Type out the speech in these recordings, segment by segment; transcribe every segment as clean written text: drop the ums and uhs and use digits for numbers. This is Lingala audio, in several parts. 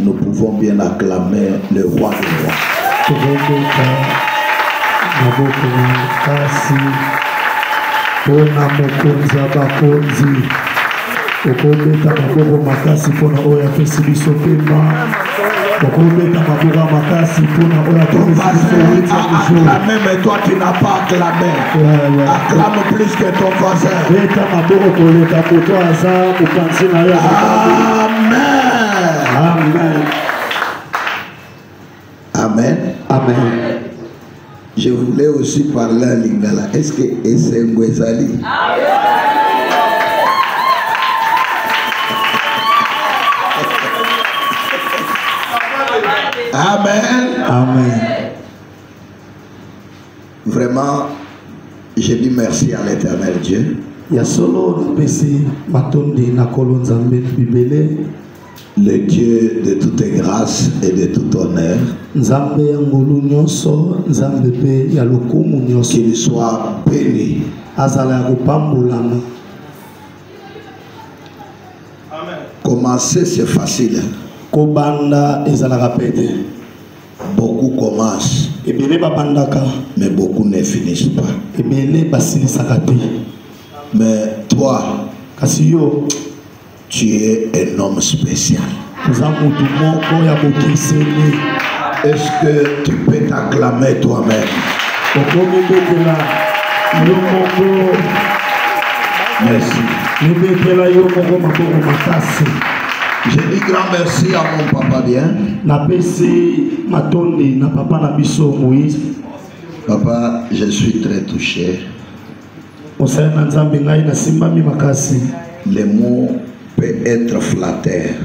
nous pouvons bien acclamer le roi des rois. Acclame, mais toi tu n'as pas acclamé. Acclame plus que ton voisin. Amen. Amen. Amen. Je voulais aussi parler à Lingala. Est-ce que c'est Ngwezali? Amen. Amen. Vraiment, je dis merci à l'Éternel Dieu. Le Dieu de toute grâce et de tout honneur. Qu'il soit béni. Commencer c'est facile. Beaucoup commencent, mais beaucoup ne finissent pas. Mais toi, tu es un homme spécial. Est-ce que tu peux t'acclamer toi-même? Merci. Je dis grand merci à mon papa bien. Papa, je suis très touché. Les mots peuvent être flatteurs.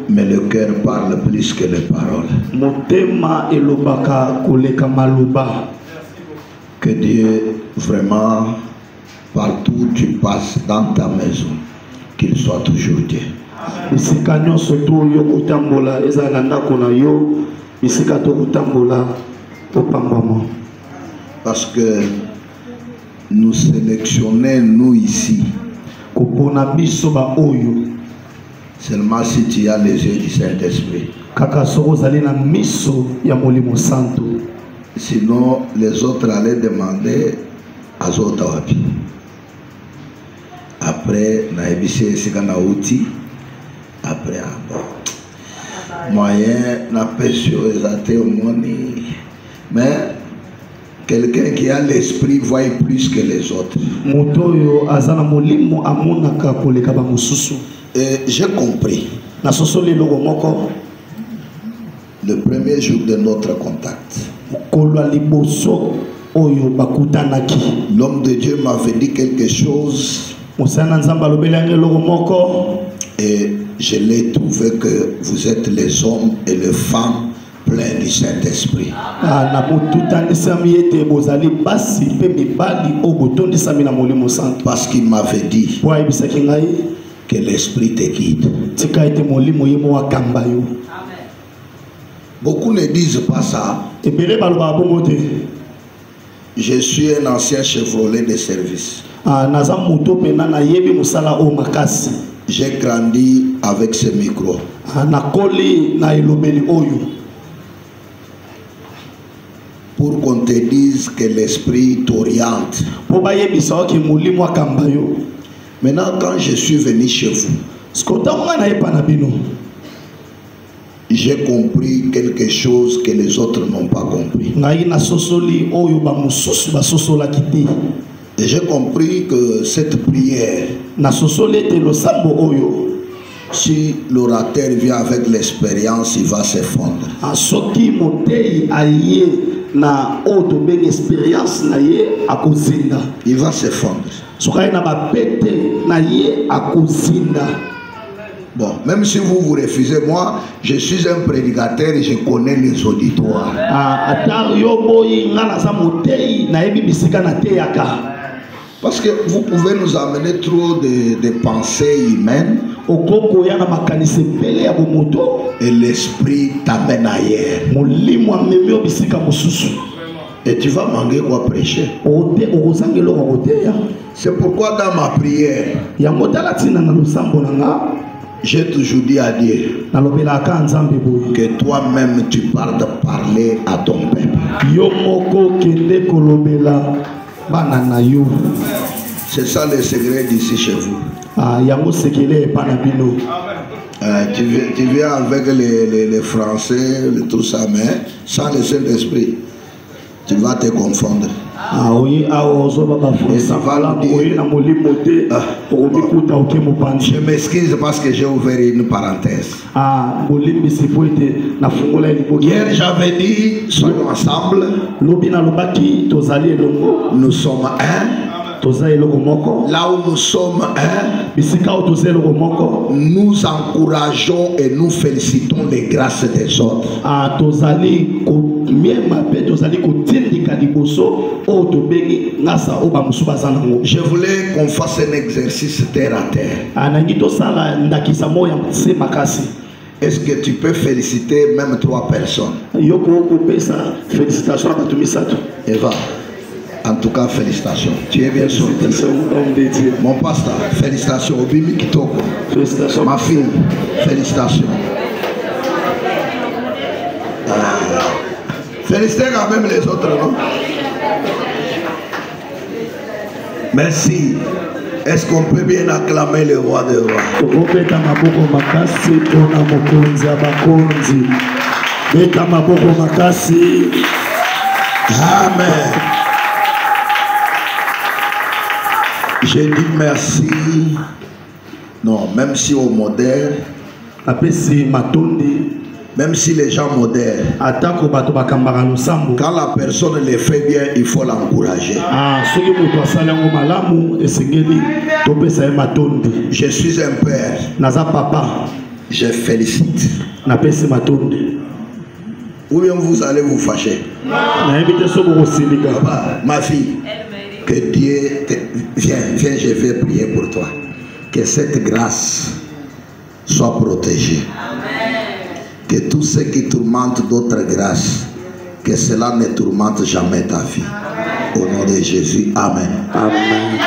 Mais le cœur parle plus que les paroles. Que Dieu vraiment, partout où tu passes dans ta maison, qu'il soit toujours Dieu. Parce que nous sélectionnons nous ici seulement si tu as les yeux du Saint-Esprit. Sinon les autres allaient demander à d'autres. Après naibisi sikana outil après moyen na pesio exaté au monde. Mais quelqu'un qui a l'esprit voit plus que les autres. Et j'ai compris. Le premier jour de notre contact, l'homme de Dieu m'avait dit quelque chose. Et je l'ai trouvé que vous êtes les hommes et les femmes pleins du Saint-Esprit. Parce qu'il m'avait dit que l'Esprit te guide. Beaucoup ne disent pas ça. Je suis un ancien chevrolet de service. J'ai grandi avec ce micro. Pour qu'on te dise que l'esprit t'oriente. Maintenant, quand je suis venu chez vous, j'ai compris quelque chose que les autres n'ont pas compris. Et j'ai compris que cette prière, si l'orateur vient avec l'expérience, il va s'effondrer. Il va s'effondrer. Bon, même si vous vous refusez, moi, je suis un prédicateur et je connais les auditoires. Parce que vous pouvez nous amener trop de pensées humaines et l'esprit t'amène ailleurs. Et tu vas manquer quoi prêcher. C'est pourquoi dans ma prière, j'ai toujours dit à Dieu que toi-même tu parles de parler à ton peuple. C'est ça le secret d'ici chez vous. Tu viens avec les Français, tout ça, mais sans le Saint-Esprit, tu vas te confondre. Je m'excuse parce que j'ai ouvert une parenthèse. Hier j'avais dit, soyons ensemble. Nous sommes un. Là où nous sommes nous encourageons et nous félicitons les grâces des autres. Je voulais qu'on fasse un exercice terre à terre. Est-ce que tu peux féliciter même 3 personnes? Eva. En tout cas, félicitations. Tu es bien sorti. Mon pasteur, félicitations. Obimi Kitoko. Félicitations. Ma fille, félicitations. Félicitez quand même les autres, non? Merci. Est-ce qu'on peut bien acclamer le roi des rois? Amen. J'ai dit merci. Non, même si au modèle, même si les gens modèrent, quand la personne le fait bien, il faut l'encourager. Je suis un père. Je félicite. Ou bien vous allez vous fâcher. Ma fille, que Dieu viens, je vais prier pour toi. Que cette grâce soit protégée. Que tout ce qui tourmente d'autres grâces, que cela ne tourmente jamais ta vie. Au nom de Jésus, amen. Amen.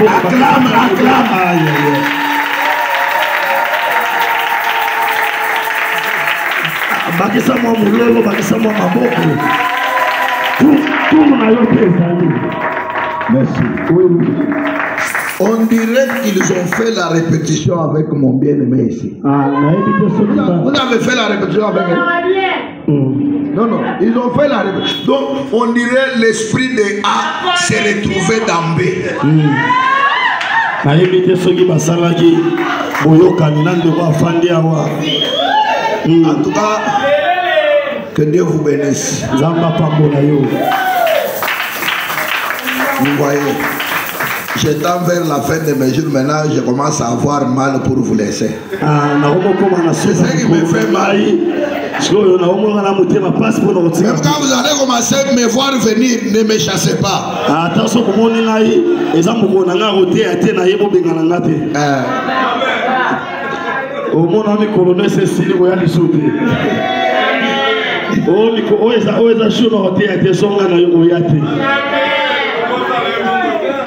Acclame, acclame. Merci. On dirait qu'ils ont fait la répétition avec mon bien-aimé ici. Vous avez fait la répétition avec elle? Non, non, ils ont fait la répétition. Donc, on dirait l'esprit de A s'est retrouvé dans B. En tout cas, que Dieu vous bénisse. Vous voyez, j'étends vers la fin de mes jours, maintenant je commence à avoir mal pour vous laisser. C'est ce qui me fait mal. Même quand vous allez commencer à me voir venir, ne me chassez pas.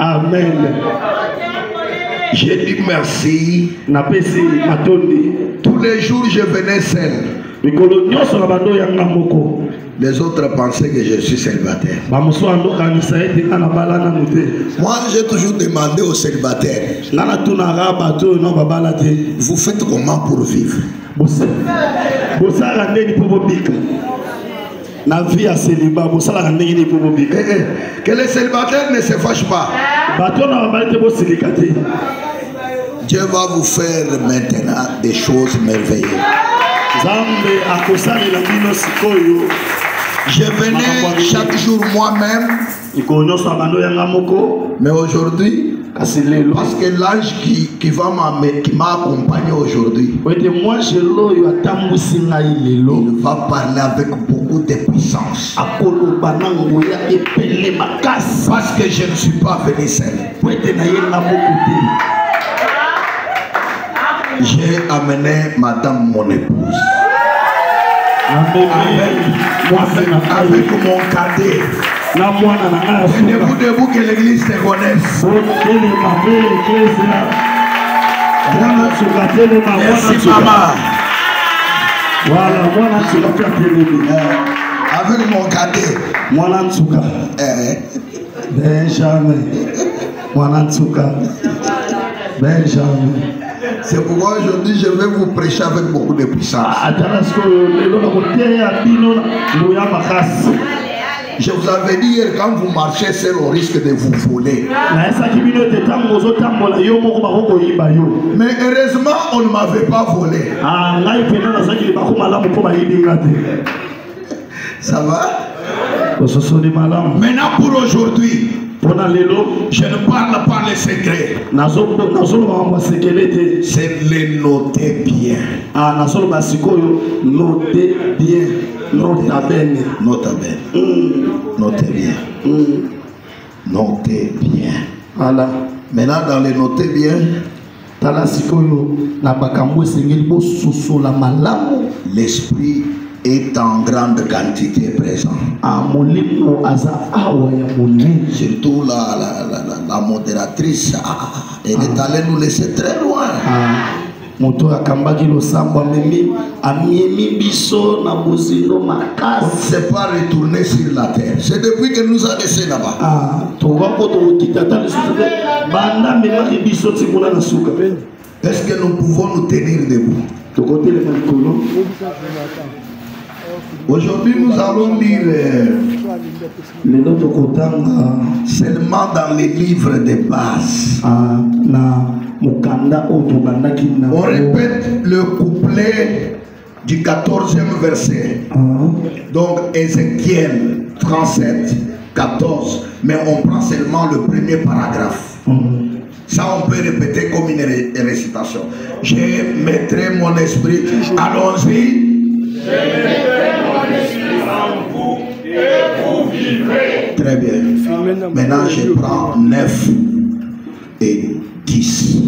Amen. J'ai dit merci. Tous les jours je venais seul. Les autres pensaient que je suis célibataire. Moi j'ai toujours demandé aux célibataires, vous faites comment pour vivre? Que les célibataires ne se fâchent pas. Dieu va vous faire maintenant des choses merveilleuses. Je venais chaque jour moi-même, mais aujourd'hui, parce que l'ange qui m'a accompagné aujourd'hui, il va parler avec beaucoup de puissance. Parce que je ne suis pas venu seul. J'ai amené madame mon épouse. Avec mon cadet. Debout que l'église te connaisse. Merci maman. Voilà, avec mon cadet. Benjamin. Benjamin. C'est pourquoi aujourd'hui je vais vous prêcher avec beaucoup de puissance. Je vous avais dit hier, quand vous marchez, c'est le risque de vous voler. Mais heureusement, on ne m'avait pas volé. Ça va? Maintenant pour aujourd'hui, je ne parle pas les secrets. C'est les noter bien. Notez bien. Notez bien. Notez bien. Voilà. Maintenant dans les noter bien, l'esprit est en grande quantité présent. Surtout la modératrice, elle est allée nous laisser très loin. On ne s'est pas retourné sur la terre. C'est depuis que nous a laissé là-bas. Est-ce que nous pouvons nous tenir debout? Aujourd'hui, nous allons lire seulement dans les livres de base. On répète le couplet du 14e verset. Donc, Ézéchiel 37, 14. Mais on prend seulement le premier paragraphe. Ça, on peut répéter comme une récitation. Je mettrai mon esprit. Allons-y. Je mettrai mon esprit en vous et vous vivrez. Très bien. Maintenant, je prends 9 et 10.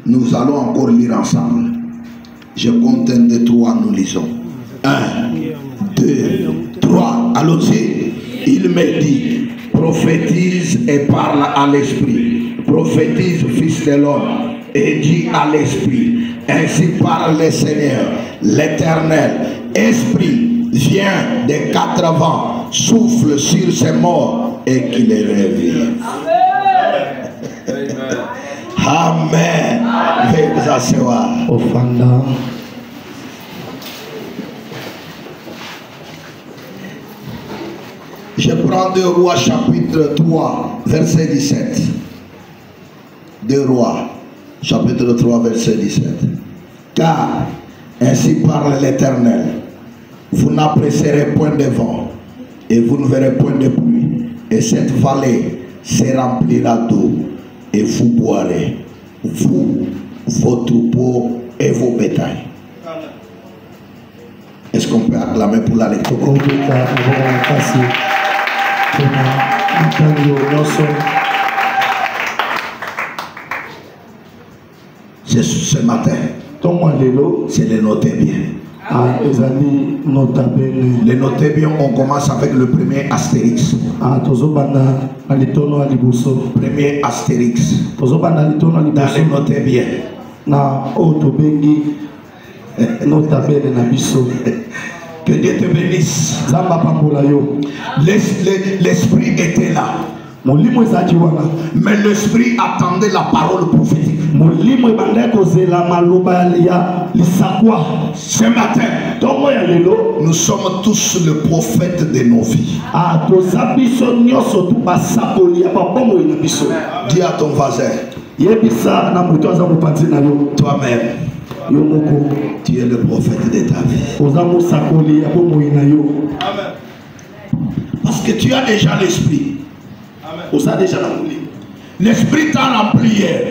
Nous allons encore lire ensemble. Je compte 1, 2, 3, nous lisons. 1, 2, 3. Allons-y. Il me dit, prophétise et parle à l'esprit. Prophétise, fils de l'homme, et dis à l'esprit. Ainsi parle le Seigneur, l'Éternel. Esprit, viens des 4 vents, souffle sur ces morts et qu'il les revive. Amen. Veuillez vous asseoir. Je prends 2 Rois chapitre 3 verset 17. 2 Rois chapitre 3 verset 17. Car ainsi parle l'Éternel, vous n'apprécierez point de vent et vous ne verrez point de pluie, et cette vallée se remplira d'eau et vous boirez, vous, vos troupeaux et vos bétails. Est-ce qu'on peut acclamer pour la lecture? C'est ce matin. C'est les noter bien. Les noter bien, on commence avec le premier astérix. Premier astérix. Dans les noter bien. Que Dieu te bénisse. L'esprit était là. Mais l'esprit attendait la parole prophétique. Ce matin, nous sommes tous le prophète de nos vies. Dis à ton voisin, toi-même, tu es le prophète de ta vie. Parce que tu as déjà l'esprit. L'esprit t'a rempli hier.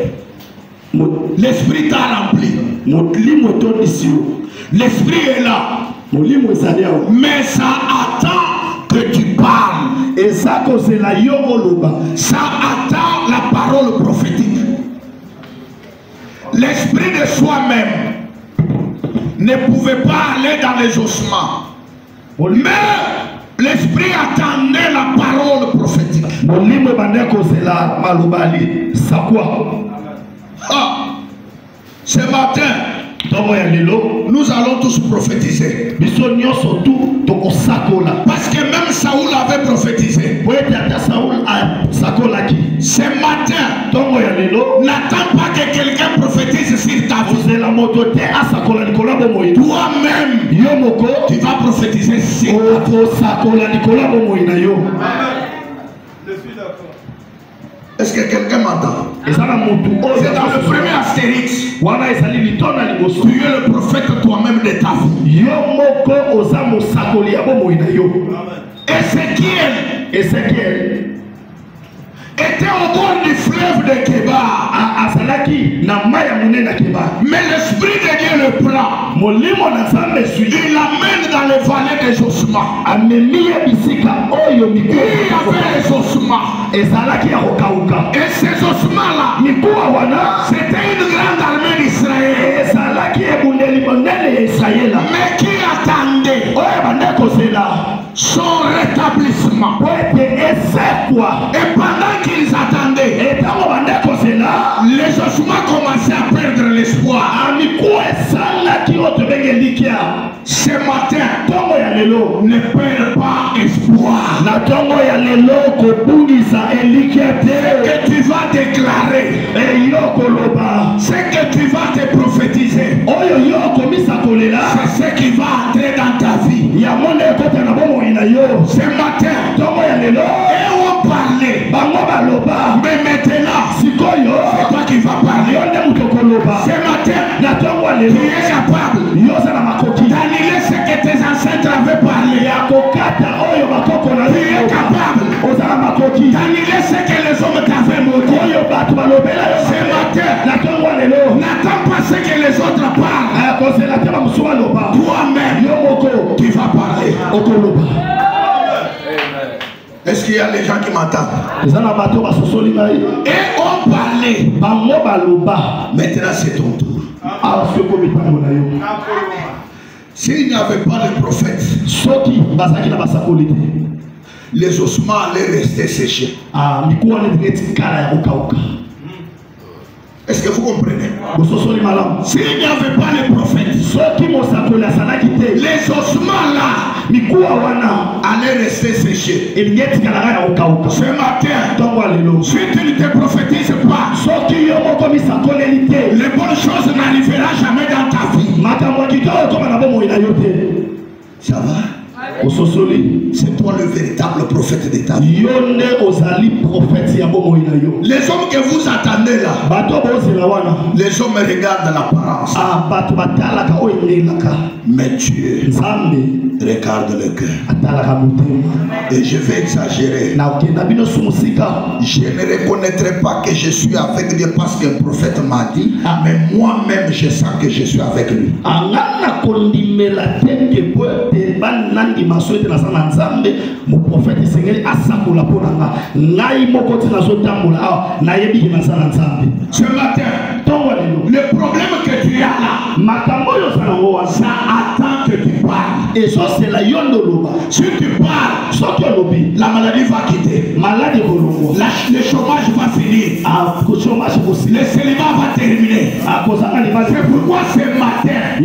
L'esprit t'a rempli. L'esprit est là. Mais ça attend que tu parles. Ça attend la parole prophétique. l'esprit de soi-même ne pouvait pas aller dans les ossements. Mais l'esprit attendait la parole prophétique. Ce matin, nous allons tous prophétiser. Parce que même Saoul avait prophétisé. Ce matin, n'attends pas que quelqu'un prophétise sur ta vie. Toi-même, tu vas prophétiser sur ta vie. Est-ce que quelqu'un m'entend? C'est dans le premier Astérix. Tu es le prophète toi-même de ta vie. Ézéchiel était au bord du fleuve de Kébar. Mais l'esprit de Dieu le prend. Il l'amène dans les vallées des ossements. Il y avait les ossements. Et ces ossements-là, c'était une grande armée d'Israël. Mais qui attendait son rétablissement. Et pendant qu'ils attendaient, les ossements commençaient à perdre l'espoir. Ce matin, ne perds pas espoir. Ce que tu vas déclarer, ce que tu vas te prophétiser, c'est ce qui va entrer dans ta vie. Ce matin, et on parlait, mais maintenant, c'est toi qui vas parler. Ce matin, tu es capable d'annuler ce que tes ancêtres avaient parlé. Tu es capable d'annuler ce que les hommes t'avaient montré. Ce matin, n'attends pas ce que les autres parlent. Toi-même, tu vas parler. Est-ce qu'il y a des gens qui m'entendent? Et on parlait. Maintenant c'est ton tour. S'il n'y avait pas de prophète, les ossements allaient rester séchés. Est-ce que vous comprenez? S'il n'y avait pas les prophètes, les ossements là allaient rester séchés. Ce matin, si tu ne te prophétises pas, les bonnes choses n'arriveront jamais dans ta vie. Ça va? C'est toi le véritable prophète de ta vie. Les hommes que vous attendez là, les hommes regardent l'apparence. Mais Dieu regarde le cœur. Et je vais exagérer. Je ne reconnaîtrai pas que je suis avec Dieu parce qu'un prophète m'a dit, mais moi-même je sens que je suis avec lui. Mon prophète ce matin, le problème que tu as là, ça attend que tu parles. Et ça c'est la yondoloba. Si tu parles, la maladie va quitter. Le chômage va finir. Le célibat va terminer. C'est pourquoi ce matin, tu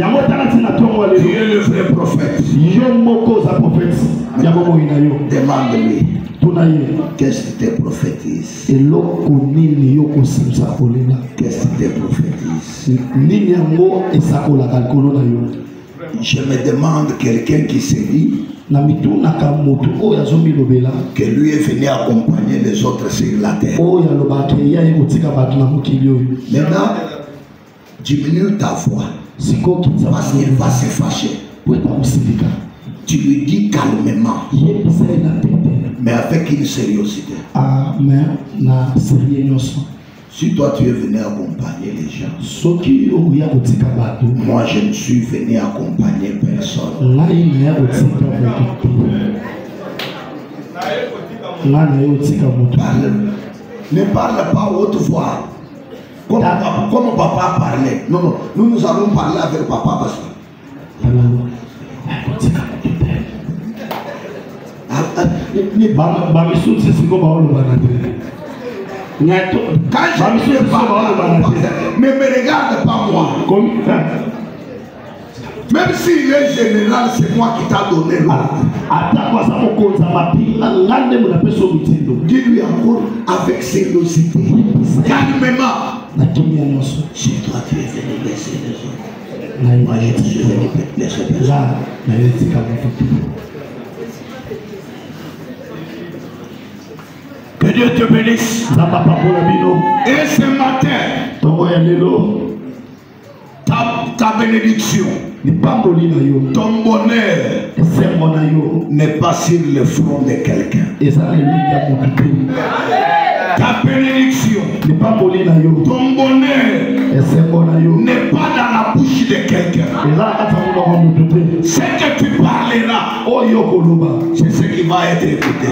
es le vrai prophète. Demande-lui. Qu'est-ce que tu prophétises? Qu'est-ce que tu prophétises? Je me demande quelqu'un qui se dit que lui est venu accompagner les autres sur la terre. Maintenant, diminue ta voix parce qu'il va se fâcher. Tu lui dis calmement, mais avec une sérieuxité. Si toi tu es venu accompagner les gens, moi je ne suis venu accompagner personne. Ne parle pas à haute voix. Comme papa parlait. Non, nous allons parler avec papa parce que. Quand je ne parle pas, ne me regarde pas moi. Même s'il est général, c'est moi qui t'a donné l'ordre. Dis-lui encore avec célosité. Calmement. Si toi tu es venu blesser les autres, moi je suis venu blesser les autres. Que Dieu te bénisse. Et ce matin, ta bénédiction, ton bonheur n'est pas sur le front de quelqu'un. Ta bénédiction, ton bonheur n'est pas dans la bouche de quelqu'un. Ce que tu parleras, c'est ce qui va être écouté.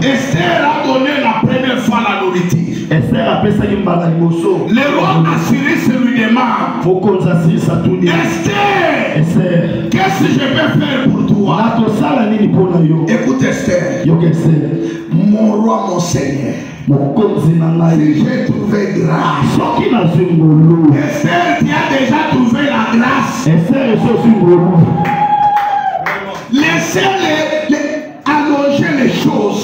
Esther a donné la première fois la nourriture. Le roi Assyrie lui demande, Esther, qu'est-ce que je peux faire pour toi? Écoute Esther, mon roi, mon Seigneur, si j'ai trouvé grâce, Esther, tu as déjà trouvé la grâce. Laissez-les allonger les choses.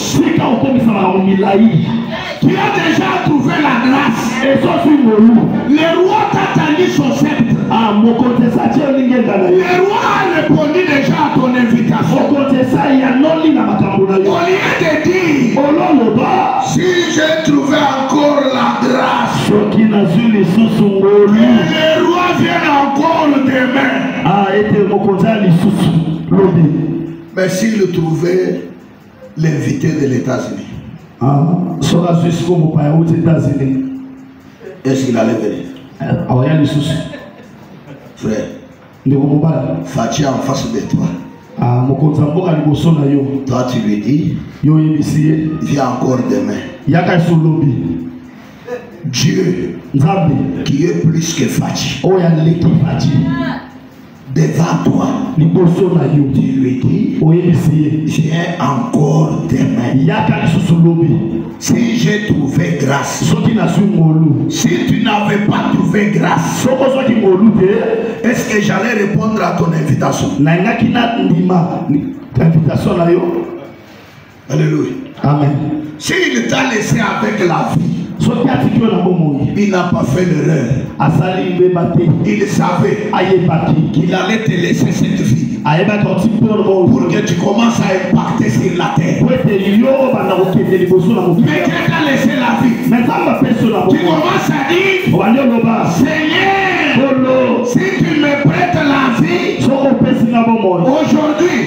Tu as déjà trouvé la grâce. Le roi t'a tendu son sceptre. Le roi a répondu déjà à ton invitation. Au lieu de dire, si j'ai trouvé encore la grâce, que le roi vienne encore demain. Mais s'il trouvait l'invité de l'États-Unis, est-ce qu'il allait venir? Frère, Fatia en face de toi. Toi tu lui dis, viens encore demain. Dieu qui est plus que Fatia devant toi, tu lui dis, viens encore demain. Si j'ai trouvé grâce, si tu n'avais pas trouvé grâce, est-ce que j'allais répondre à ton invitation? Alléluia. Amen. S'il t'a laissé avec la vie, il n'a pas fait l'erreur. Il savait qu'il allait te laisser cette vie pour que tu commences à impacter sur la terre. Mais quand tu as laissé la vie, tu commences à dire, Seigneur, si tu me prêtes la vie, aujourd'hui,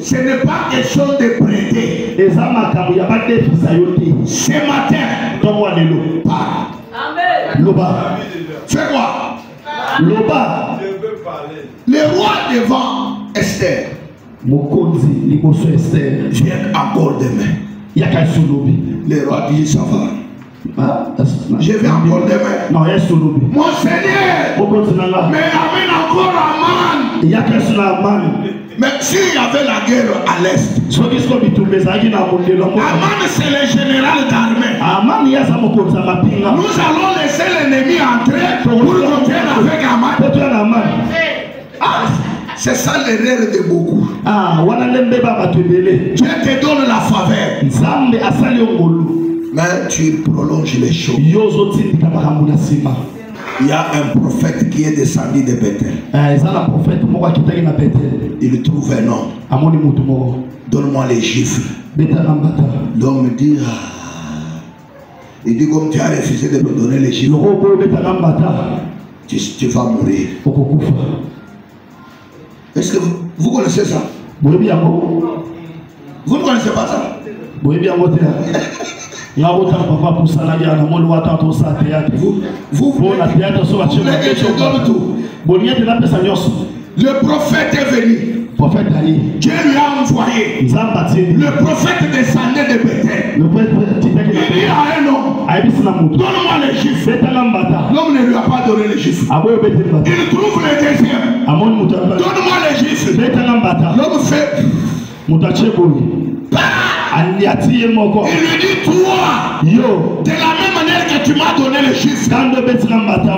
ce n'est pas question de prêter. Ce matin, fais quoi? Le roi devant Esther vient encore demain. Le roi dit, ça va. Je vais encore demain. Mon Seigneur, mais amène encore Aman. Mais s'il y avait la guerre à l'est, Aman c'est le général d'armée. Nous allons laisser l'ennemi entrer pour contenir avec Aman. C'est ça l'erreur de beaucoup. Dieu te donne la faveur, mais tu prolonges les choses. Il y a un prophète qui est descendu de Bethel. Il trouve un homme. Donne-moi les chiffres. L'homme me dit, il dit, comme tu as refusé de me donner les chiffres, tu vas mourir. Est-ce que vous connaissez ça? Vous ne connaissez pas ça? Le prophète est venu. Dieu lui a envoyé. Le prophète descendait de Bethel. Il Il dit à un homme, donne-moi les chiffres. L'homme ne lui a pas donné les chiffres. Il trouve le deuxième. Donne-moi les chiffres. L'homme fait. Il lui dit, toi, de la même manière que tu m'as donné les chiffres,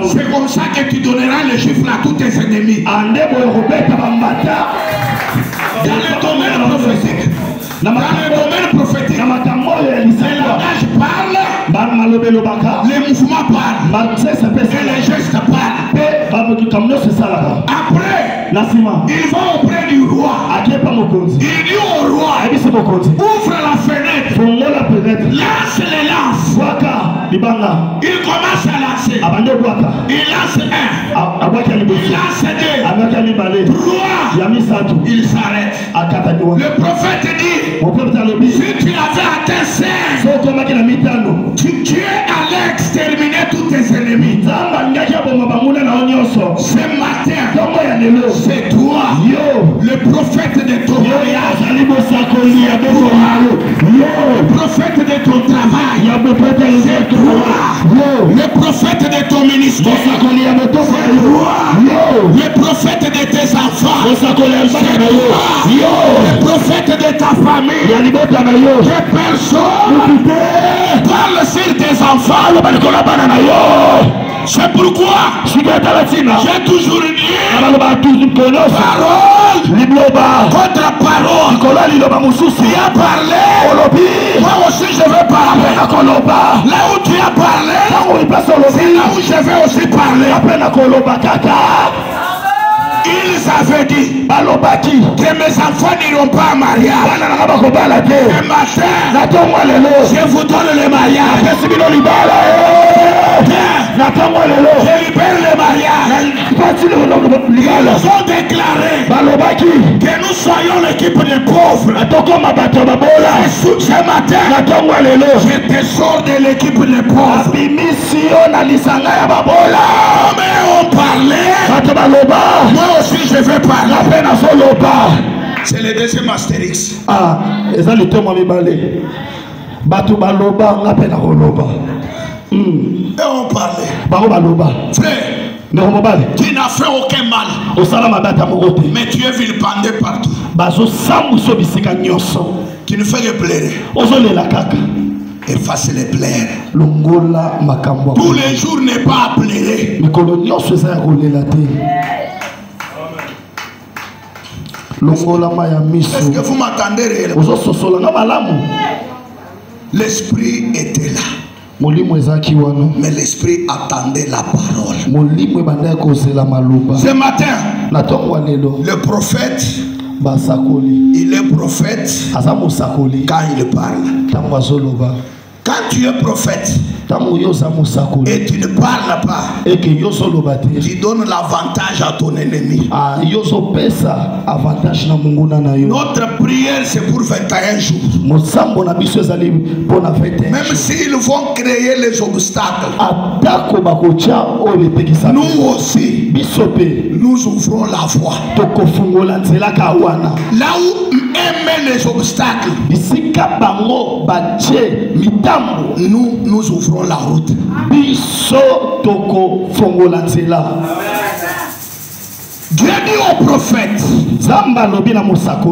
c'est comme ça que tu donneras les chiffres à tous tes ennemis. Dans le domaine prophétique. Dans le domaine prophétique, le langage parle, les mouvements parlent, et les gestes parlent. Après, il va auprès du roi. Il dit au roi, ouvre la fenêtre, lance les lances. Il commence à lancer. Il lance un, il lance deux, trois, il s'arrête. Le prophète dit, si tu avais atteint 5, tu es allé exterminer tous tes ennemis. Ce matin, c'est toi, le prophète de ton voyage, le prophète de ton travail, c'est toi, le prophète de ton ministère, le prophète de tes enfants, c'est toi, le prophète de ta famille. Que personne parle sur tes enfants. C'est pourquoi j'ai toujours dit parole contre parole. Tu as parlé, moi aussi je vais parler. Là où tu as parlé, c'est là où je vais aussi parler. Ils avaient dit que mes enfants n'iront pas en mariage. Et matin, je vous donne le mariage. Je libère le mariage. Ils ont déclaré que nous soyons l'équipe des pauvres. Ce matin, je te sors de l'équipe des pauvres. Mais on parlait. Moi aussi je vais parler. C'est le deuxième Astérix. Et on parlait. Frère, tu n'as fait aucun mal. Mais tu es vilipendé partout. Tu ne fais que pleurer. Efface les pleurs. Tous les jours n'est pas à pleurer. Est-ce que vous m'entendez réellement? L'esprit était là. Mais l'esprit attendait la parole. Ce matin, le prophète, il est prophète quand il parle. Quand tu es prophète et tu ne parles pas, tu donnes l'avantage à ton ennemi. Notre prière c'est pour 21 jours. Même s'ils vont créer les obstacles, nous aussi, nous ouvrons la voie. Là où aimer les obstacles, nous ouvrons la route. Dieu dit au prophète,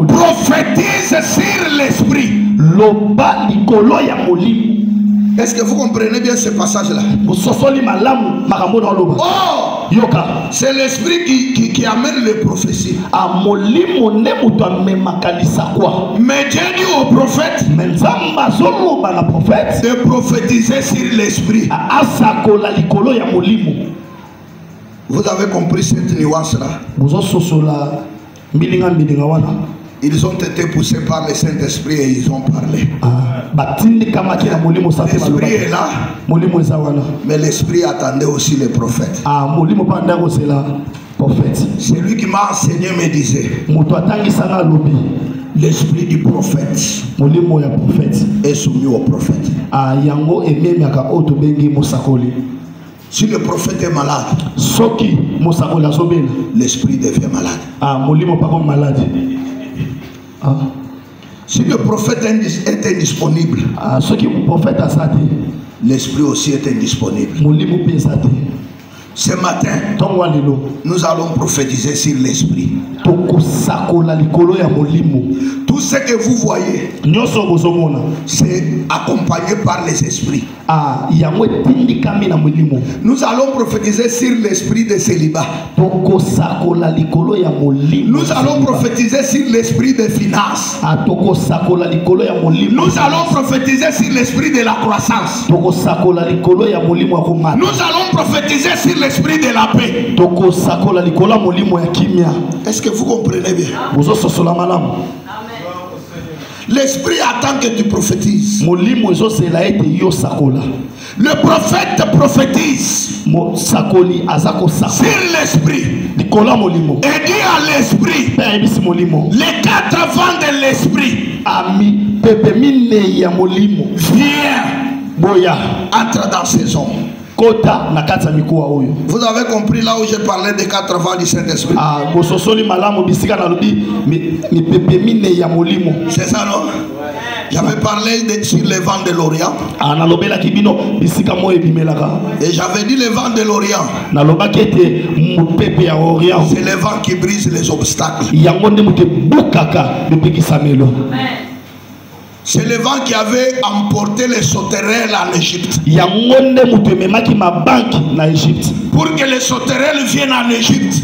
prophétise sur l'esprit. Est-ce que vous comprenez bien ce passage-là? Oh, c'est l'esprit qui amène les prophéties. Mais Dieu dit au prophète de prophétiser sur l'esprit. Vous avez compris cette nuance-là? Ils ont été poussés par le Saint-Esprit et ils ont parlé. L'esprit est là, mais l'esprit attendait aussi les prophètes. C'est lui qui m'a enseigné, me disait, l'esprit du prophète est soumis au prophète. Si le prophète est malade, l'esprit devient malade. Si le prophète est indisponible, l'esprit aussi est indisponible. Ce matin, nous allons prophétiser sur l'esprit. Tout ce que vous voyez, c'est accompagné par les esprits. Nous allons prophétiser sur l'esprit de célibat. Nous allons prophétiser sur l'esprit de finance. Nous allons prophétiser sur l'esprit de la croissance. Nous allons prophétiser sur l'esprit de la paix. Est-ce que vous comprenez bien? L'esprit attend que tu prophétises. Le prophète prophétise sur l'esprit et dit à l'esprit les 4 vents de l'esprit. Viens, entre dans ces hommes. Vous avez compris là où j'ai parlé des 4 vents du Saint-Esprit? C'est ça, non? J'avais parlé sur les vents de l'Orient. Et j'avais dit les vents de l'Orient. C'est les vents qui brisent les obstacles. C'est le vent qui avait emporté les sauterelles en Égypte. Pour que les sauterelles viennent en Égypte,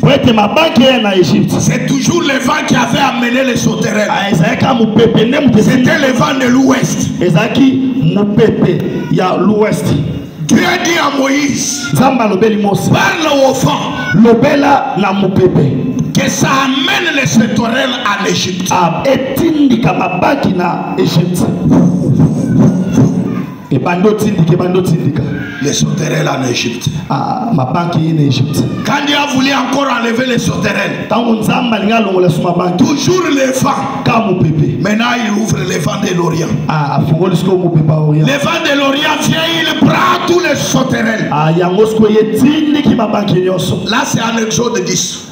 c'est toujours le vent qui avait amené les sauterelles. C'était le vent de l'Ouest. Dieu a dit à Moïse, parle au vent que ça amène les sauterelles en Égypte. Les sauterelles en Égypte. Quand Dieu a voulu encore enlever les sauterelles, toujours les vents. Maintenant il ouvre les vents de l'Orient. Les vents de l'Orient vient, il prend tous les sauterelles. Là c'est en Exode 10.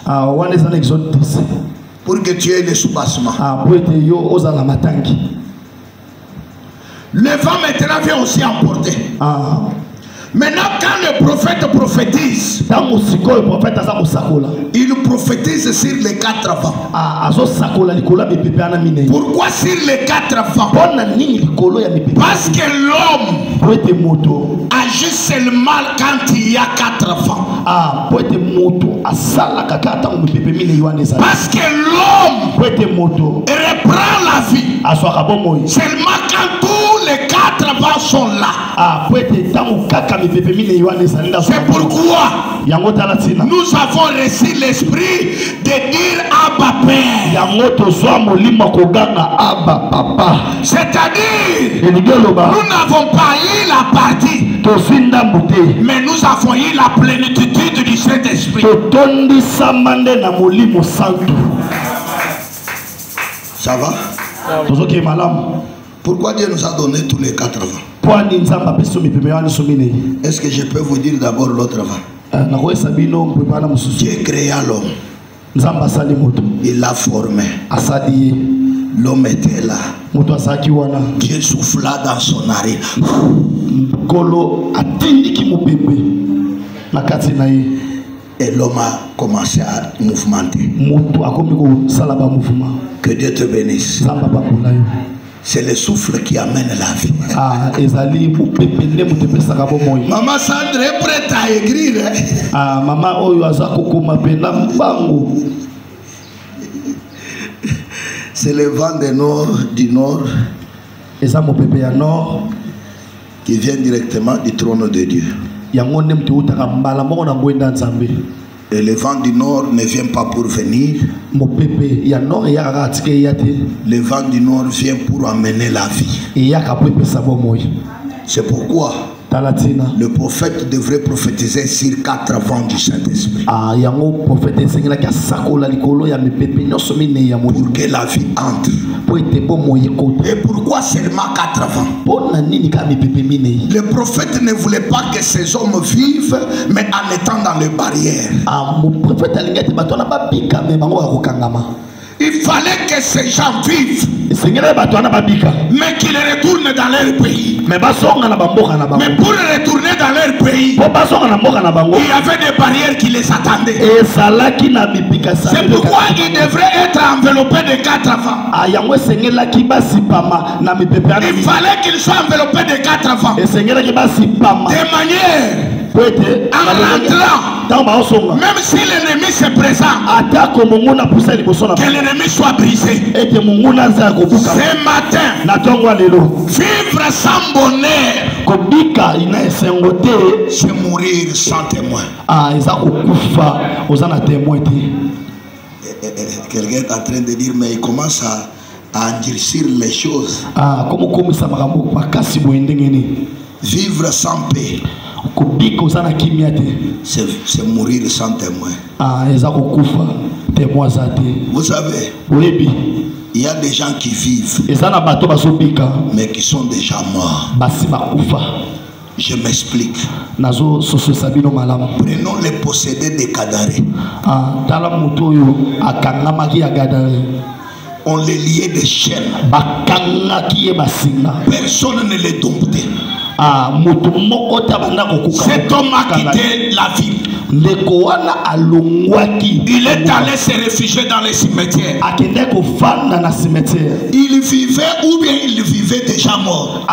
Pour que tu aies les soubassement. Le vent maintenant vient aussi emporter. Maintenant, quand le prophète prophétise, il prophétise sur les 4 vents. Pourquoi sur les 4 vents? Parce que l'homme agit seulement quand il y a 4 vents. Parce que l'homme reprend la vie seulement quand tous les 4 vents sont là. C'est pourquoi nous avons reçu l'esprit de dire Abba Père. C'est-à-dire, nous n'avons pas eu la partie, mais nous avons eu la plénitude du Saint-Esprit. Ça va? Pourquoi Dieu nous a donné tous les 4 vents? Est-ce que je peux vous dire d'abord l'autre vent? Dieu créa l'homme. Il l'a formé. L'homme était là. Dieu souffla dans son narine. Et l'homme a commencé à mouvementer. Que Dieu te bénisse. C'est le souffle qui amène la vie. Maman Sandra est prête à écrire. C'est le vent du nord qui vient directement du trône de Dieu. Et le vent du nord ne vient pas pour venir. Le vent du nord vient pour amener la vie. C'est pourquoi le prophète devrait prophétiser sur 4 vents du Saint-Esprit. Pour que la vie entre. Et pourquoi seulement 4 vents? Le prophète ne voulait pas que ces hommes vivent, mais en étant dans les barrières. Il fallait que ces gens vivent, mais qu'ils retournent dans leur pays. Mais pour retourner dans leur pays, il y avait des barrières qui les attendaient. C'est pourquoi ils devraient être enveloppés de 4 enfants. Il fallait qu'ils soient enveloppés de 4 enfants. De manière, en rentrant, même si l'ennemi se présente, que l'ennemi soit brisé. Ce matin, vivre sans bonheur, c'est mourir sans témoin. Quelqu'un est en train de dire, mais il commence à endurcir les choses. Vivre sans paix, c'est mourir sans témoin. Vous savez, il y a des gens qui vivent, mais qui sont déjà morts. Je m'explique. Prenons les possédés des Kadaré. On les liait des chaînes. Personne ne les domptait. Cet homme a quitté la ville. Il est allé se réfugier dans les cimetières. Il vivait ou bien il vivait déjà mort.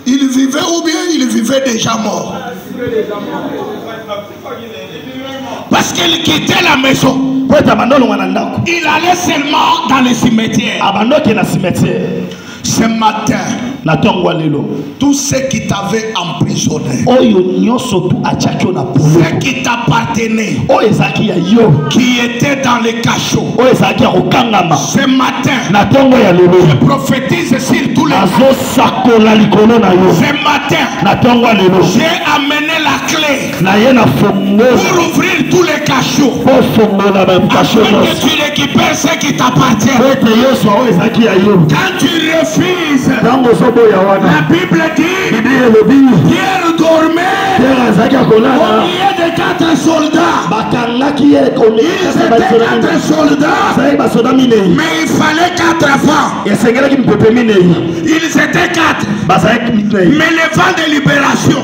Il vivait ou bien il vivait déjà mort. Parce qu'il quittait la maison. Il allait seulement dans les cimetières. Ce matin, tous ceux qui t'avaient emprisonné, ceux qui t'appartenaient, qui étaient dans les cachots, ce matin, je prophétise sur tous les ce matin, j'ai amené la clé pour ouvrir tous les cachots, afin que tu récupères ce qui t'appartient. Quand tu refuses, la Bible dit, Pierre dormait au milieu de 4 soldats. Ils étaient 4 soldats, mais il fallait 4 enfants. Ils étaient 4. Mais le vent de libération,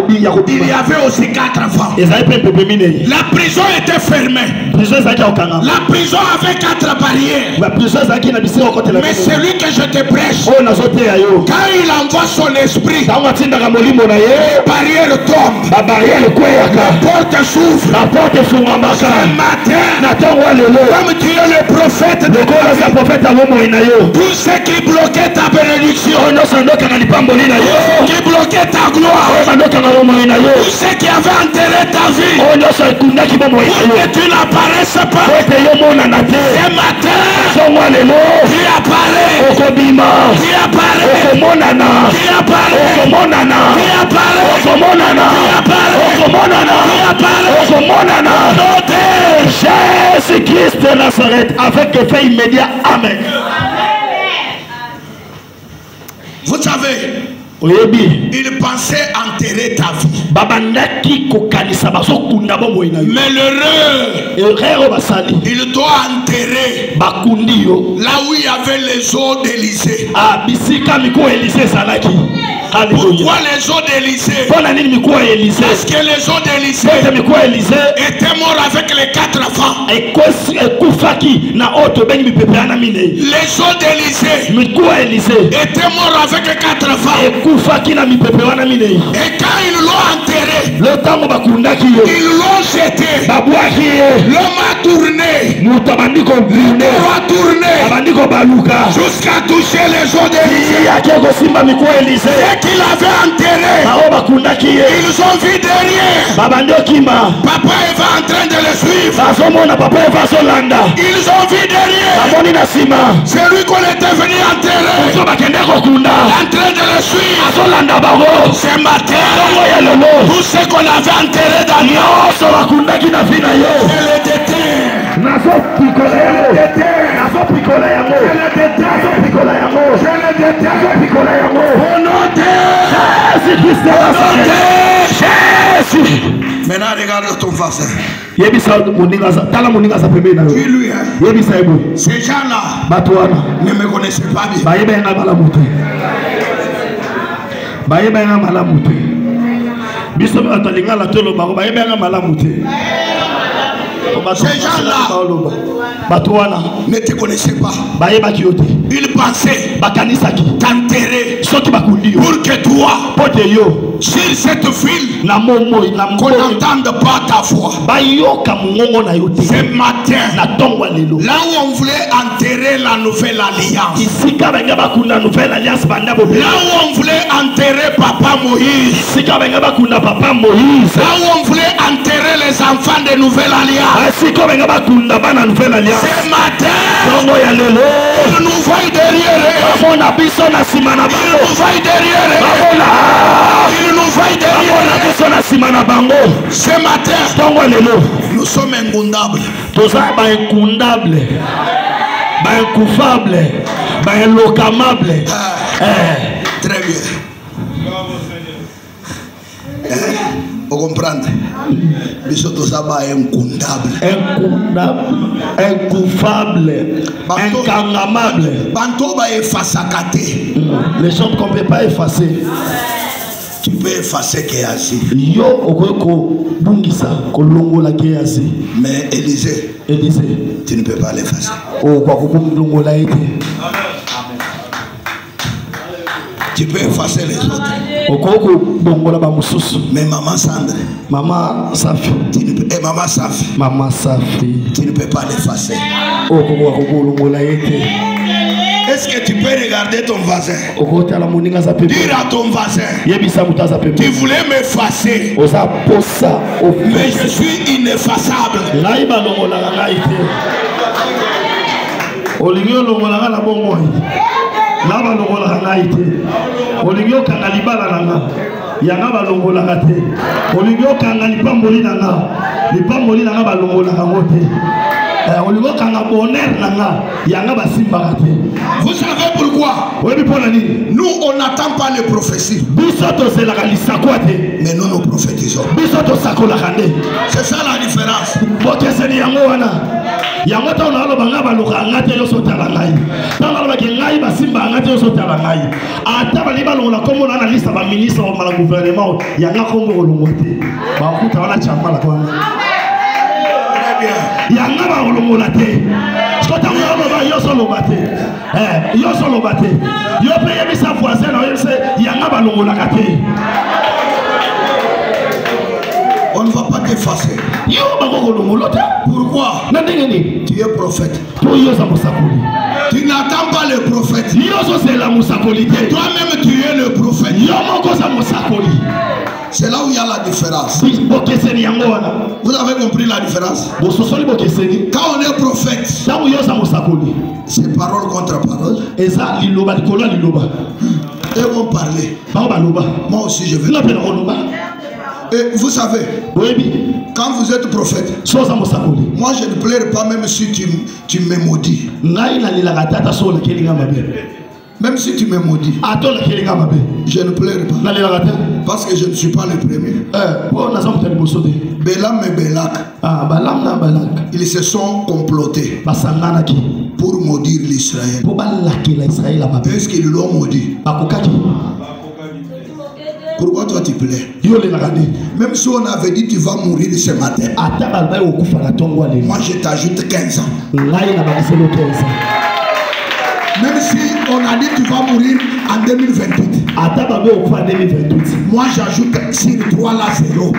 il y avait aussi 4 enfants. La prison était fermée. La prison avait 4 barrières. Mais celui que je te prêche, quand il envoie son esprit, la barrière tombe, la porte s'ouvre. Ce matin, comme tu es le prophète de Dieu, tous ceux qui bloquaient ta bénédiction, qui bloquaient ta gloire, tous ceux qui avaient enterré ta vie, pour que tu n'apparaisses pas, ce matin, tu apparais, Jésus-Christ de Nazareth, avec effet immédiat. Amen. Vous savez, il pensait enterrer ta vie. Mais l'heureux, il doit enterrer là où il y avait les eaux d'Élysée. Pourquoi les eaux d'Élysée? Parce que les eaux d'Élysée étaient morts avec les 4 enfants. Les eaux d'Élysée étaient morts avec les 4 enfants. Et quand ils l'ont enterré, ils l'ont jeté. L'homme a tourné, jusqu'à toucher les eaux d'Élysée. Qu'il avait enterré, ils ont vu derrière. Papa est en train de le suivre. Ils ont vu derrière. C'est lui qu'on était venu enterrer, en train de le suivre. Ce matin, tout ce qu'on avait enterré dans nous, je le déterre. Au nom de Jésus-Christ de Nazareth. Maintenant, regarde ton voisin. Dis-lui, ces gens-là ne me connaissaient pas bien. Ces gens-là ne te connaissaient pas. Ils pensaient t'enterrer pour que toi, sur cette ville, qu'on n'entende pas ta voix. Ce matin, là où on voulait enterrer la nouvelle alliance, là où on voulait enterrer Papa Moïse, là où on voulait enterrer les enfants de nouvelle alliance, ce matin, il nous voit derrière eux. Il nous voit derrière eux. Il nous voit derrière eux. Ce matin, nous sommes incondables. Incouffable. Très bien. Vous comprenez? Nous sommes tous incondables. Incouffable. Incangamable. Les choses qu'on ne peut pas effacer. Tu peux effacer Kéasi. Mais Élisée, tu ne peux pas l'effacer. Tu peux effacer les autres. Mais maman Sandre, maman Safi, maman Safi, tu ne peux pas l'effacer. Est-ce que tu peux regarder ton voisin? Dire à ton voisin, tu voulais m'effacer, mais je suis ineffaçable. Vous savez pourquoi? Nous on n'attend pas les prophéties, mais nous prophétisons. C'est ça la différence. On ne va pas t'effacer. Pourquoi? Tu es prophète. Tu n'attends pas le prophète. Toi-même tu es le prophète. C'est là où il y a la différence. Vous avez compris la différence? Quand on est prophète, c'est parole contre parole. Ils vont parler. Moi aussi je vais. Et vous savez, quand vous êtes prophète, moi je ne pleure pas même si tu me maudis. Même si tu me maudis, je ne pleure pas. Parce que je ne suis pas le premier. Bélam et Belak, ils se sont complotés pour maudire l'Israël. Est-ce qu'ils l'ont maudit? Pourquoi toi tu plais? Même si on avait dit tu vas mourir ce matin, moi je t'ajoute 15 ans. Même si on a dit tu vas mourir en 2028, moi j'ajoute sur 3 là 0.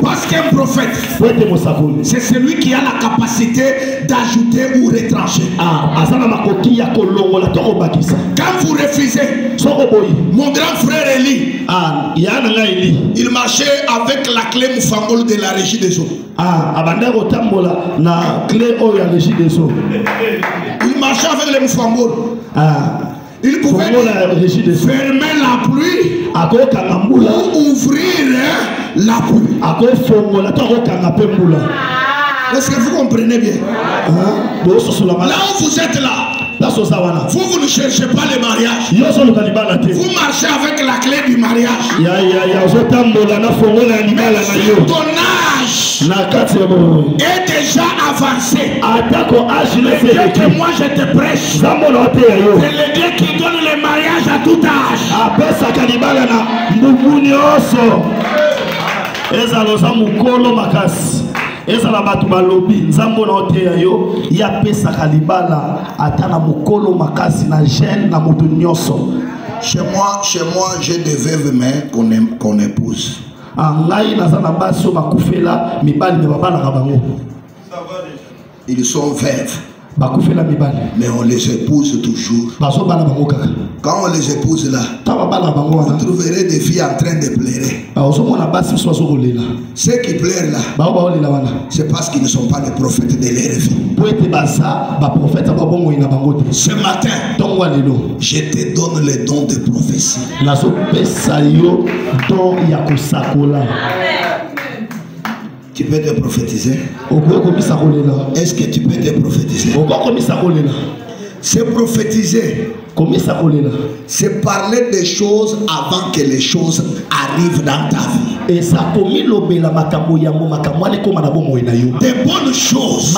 Parce qu'un prophète, c'est celui qui a la capacité d'ajouter ou retrancher. Quand vous refusez, mon grand frère Eli, il marchait avec la clé Moufangol de la régie des eaux. Il marchait avec les Moufangol. Il pouvait fermer la pluie ou ouvrir la pluie. Est-ce que vous comprenez bien? Là où vous êtes là, Vous ne cherchez pas le mariage. Vous marchez avec la clé du mariage. Ton âge est déjà avancé. Le Dieu que moi je te prêche, c'est le Dieu qui donne le mariage à tout âge. ezala batu balobi nzambo na oteya yo ya pesa kalibala atana mukolo makasi na jeune na mutu nyoso. Chez moi j'ai des veuves mais qu'on épouse. Ngai nazana baso bakufela mibali me babana kabango. Ils sont veuves. Mais on les épouse toujours. Quand on les épouse là, vous trouverez des filles en train de pleurer. Ceux qui pleurent là, c'est parce qu'ils ne sont pas des prophètes de leur vie. Ce matin, je te donne le don de prophétie. Tu peux te prophétiser? Est-ce que tu peux te prophétiser? C'est prophétiser. C'est parler des choses avant que les choses arrivent dans ta vie. Des bonnes choses.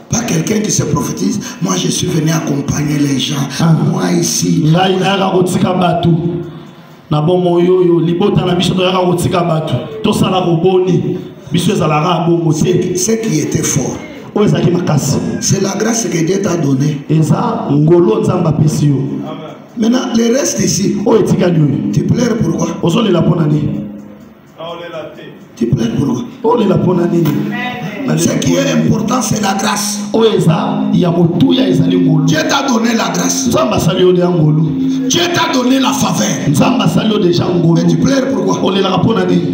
Pas quelqu'un qui se prophétise. Moi je suis venu accompagner les gens. Moi ici. Na bomo yo libota na biso toyaka kotika batu tosala koboni biso ezalaka bomo te ce qui était fort ozaki makasi c'est la grâce que Dieu t'a donné eza ngolo nzamba pesi yo. Maintenant le reste ici o etika yo tu pleures pourquoi? ozolela pona ni tu pleures pourquoi? o lela pona ni. Ce qui est important c'est la grâce. Dieu t'a donné la grâce. Dieu t'a donné la faveur. Mais tu pleures pourquoi?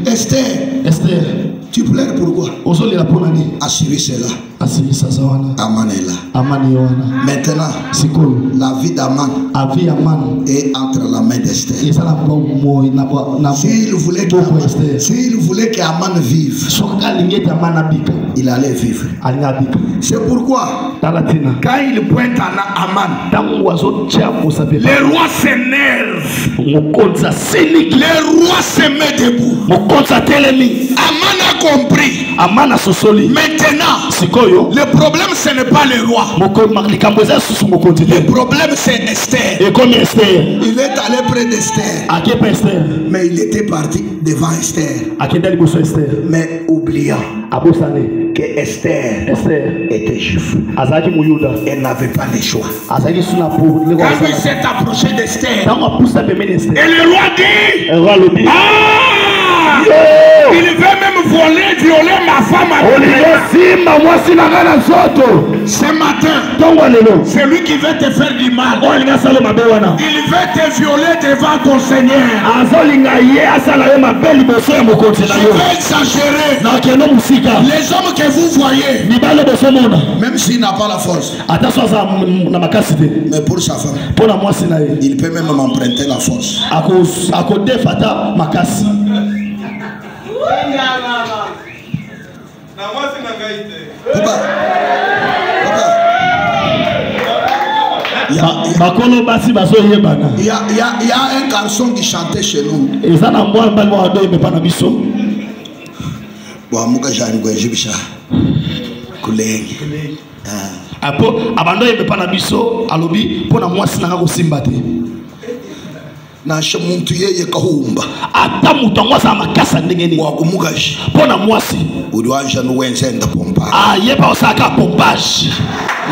Esther, tu pleures pourquoi? Assurer cela. Aman est là. Maintenant, la vie d'Aman est entre la main d'Esther. S'il voulait qu'Aman vive, il allait vivre. C'est pourquoi quand il pointe à Aman, les rois s'énervent. Les rois se mettent debout. Aman a compris. Maintenant, le problème ce n'est pas le roi. Le problème c'est Esther. Il est allé près d'Esther. Mais il était parti devant Esther. Mais oubliant que Esther était juif. Elle n'avait pas le choix. Quand il s'est approché d'Esther, et le roi dit, il veut même violer ma femme. Ce matin, c'est lui qui veut te faire du mal. Il veut te violer devant ton Seigneur. Il veut exagérer. Les hommes que vous voyez, même s'il n'a pas la force, mais pour sa femme, il peut même m'emprunter la force. Il y a un garçon qui chantait chez nous. Na shamuntu yeye kahumba atamutongoza makasa ndengeni wa kumugashi pona mwasi uliwanja nuwenzenda pompa yeba osaka pompage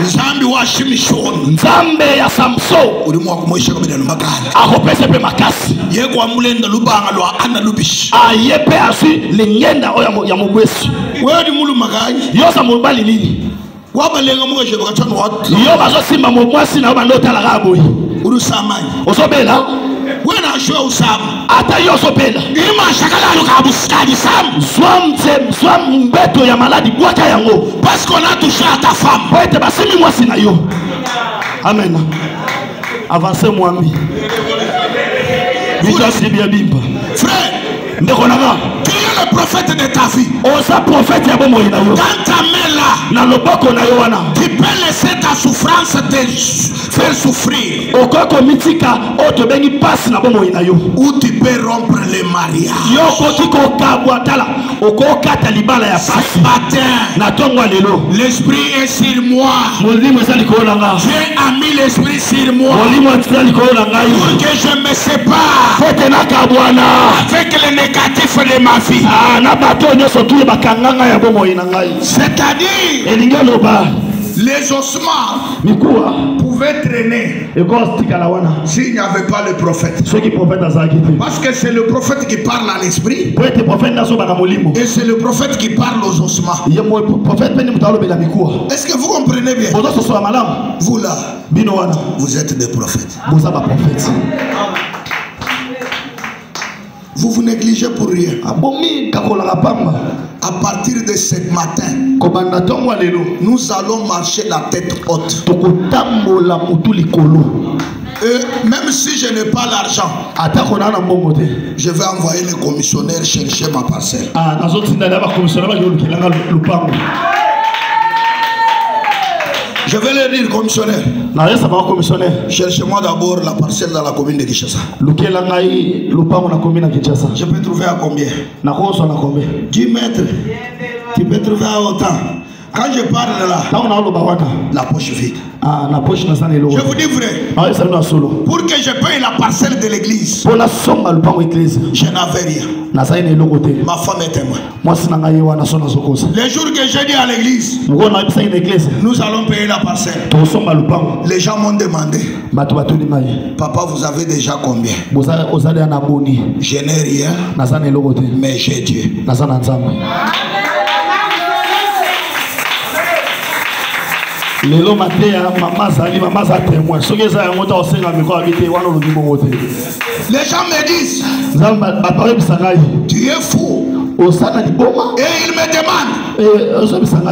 nzambi wa shimishoni nzambe ya Samson ulimwa kumwisha kabila makala akopese pe makasi yeko amulenda lubanga lwa ana lubishi yepe asi lingenda oya ya mubwesu wewe ndi mulu makanyi yosa mubali nini wabalenga mugaje bakatano wat yo bazo simba mwasi na bando talaka boyi urusamanya osobela wena ashwe usama ata yosobela ima shakala lukabuskadi sam swam mbeto ya maladi bwaka yango parce qu'on a touché à ta femme poete basimi mwasi na yo. Amen. Avancez mwami. Vija sibia bimba. Frère, ndeko nanga. Criez le prophète de ta vie. Dans ta main là, tu peux laisser ta souffrance te faire souffrir. Ou tu peux rompre le mariage. Ce matin, l'esprit est sur moi. Dieu a mis l'esprit sur moi pour que je me sépare avec le négatif de ma vie. C'est-à-dire, les ossements pouvaient traîner s'il n'y avait pas le prophète. Parce que c'est le prophète qui parle à l'esprit et c'est le prophète qui parle aux ossements. Est-ce que vous comprenez bien? Vous là, vous êtes des prophètes. Vous vous négligez pour rien. À partir de ce matin, nous allons marcher la tête haute. Et même si je n'ai pas l'argent, je vais envoyer les commissionnaires chercher ma parcelle. Je vais leur dire, commissionnaire, cherchez-moi d'abord la parcelle dans la commune de Kinshasa. Je peux trouver à combien? 10 mètres. Tu peux trouver à autant. Quand je parle là, la poche vide. Je vous dis vrai, pour que je paye la parcelle de l'église, je n'avais rien. Ma femme est témoin. Les jours que j'ai dit à l'église, nous allons payer la parcelle, les gens m'ont demandé, papa, vous avez déjà combien? Je n'ai rien, mais j'ai Dieu. Lelo matéa maman za témoin. Les gens me disent, tu es fou. Et il me demande,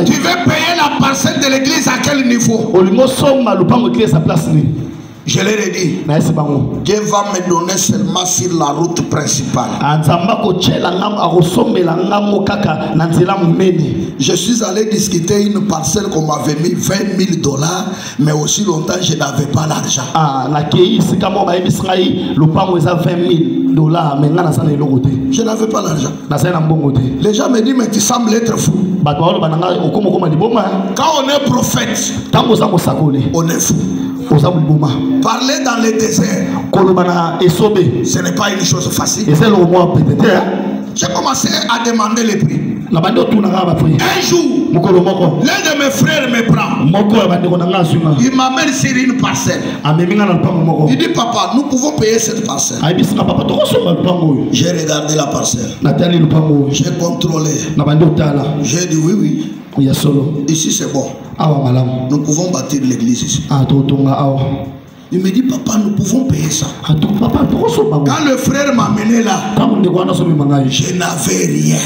tu veux payer la parcelle de l'église à quel niveau? Je leur ai dit, Dieu va me donner seulement sur la route principale. Je suis allé discuter une parcelle qu'on m'avait mis $20,000, mais aussi longtemps je n'avais pas l'argent. Je n'avais pas l'argent. Les gens me disent, mais tu sembles être fou. Quand on est prophète, on est fou. Parler dans le désert, ce n'est pas une chose facile. J'ai commencé à demander les prix. Un jour, l'un de mes frères me prend. Il m'amène sur une parcelle. Il dit, papa, nous pouvons payer cette parcelle. J'ai regardé la parcelle. J'ai contrôlé. J'ai dit oui. Ici c'est bon. Nous pouvons bâtir l'église ici. Il me dit, papa, nous pouvons payer ça. Quand le frère m'a amené là, je n'avais rien.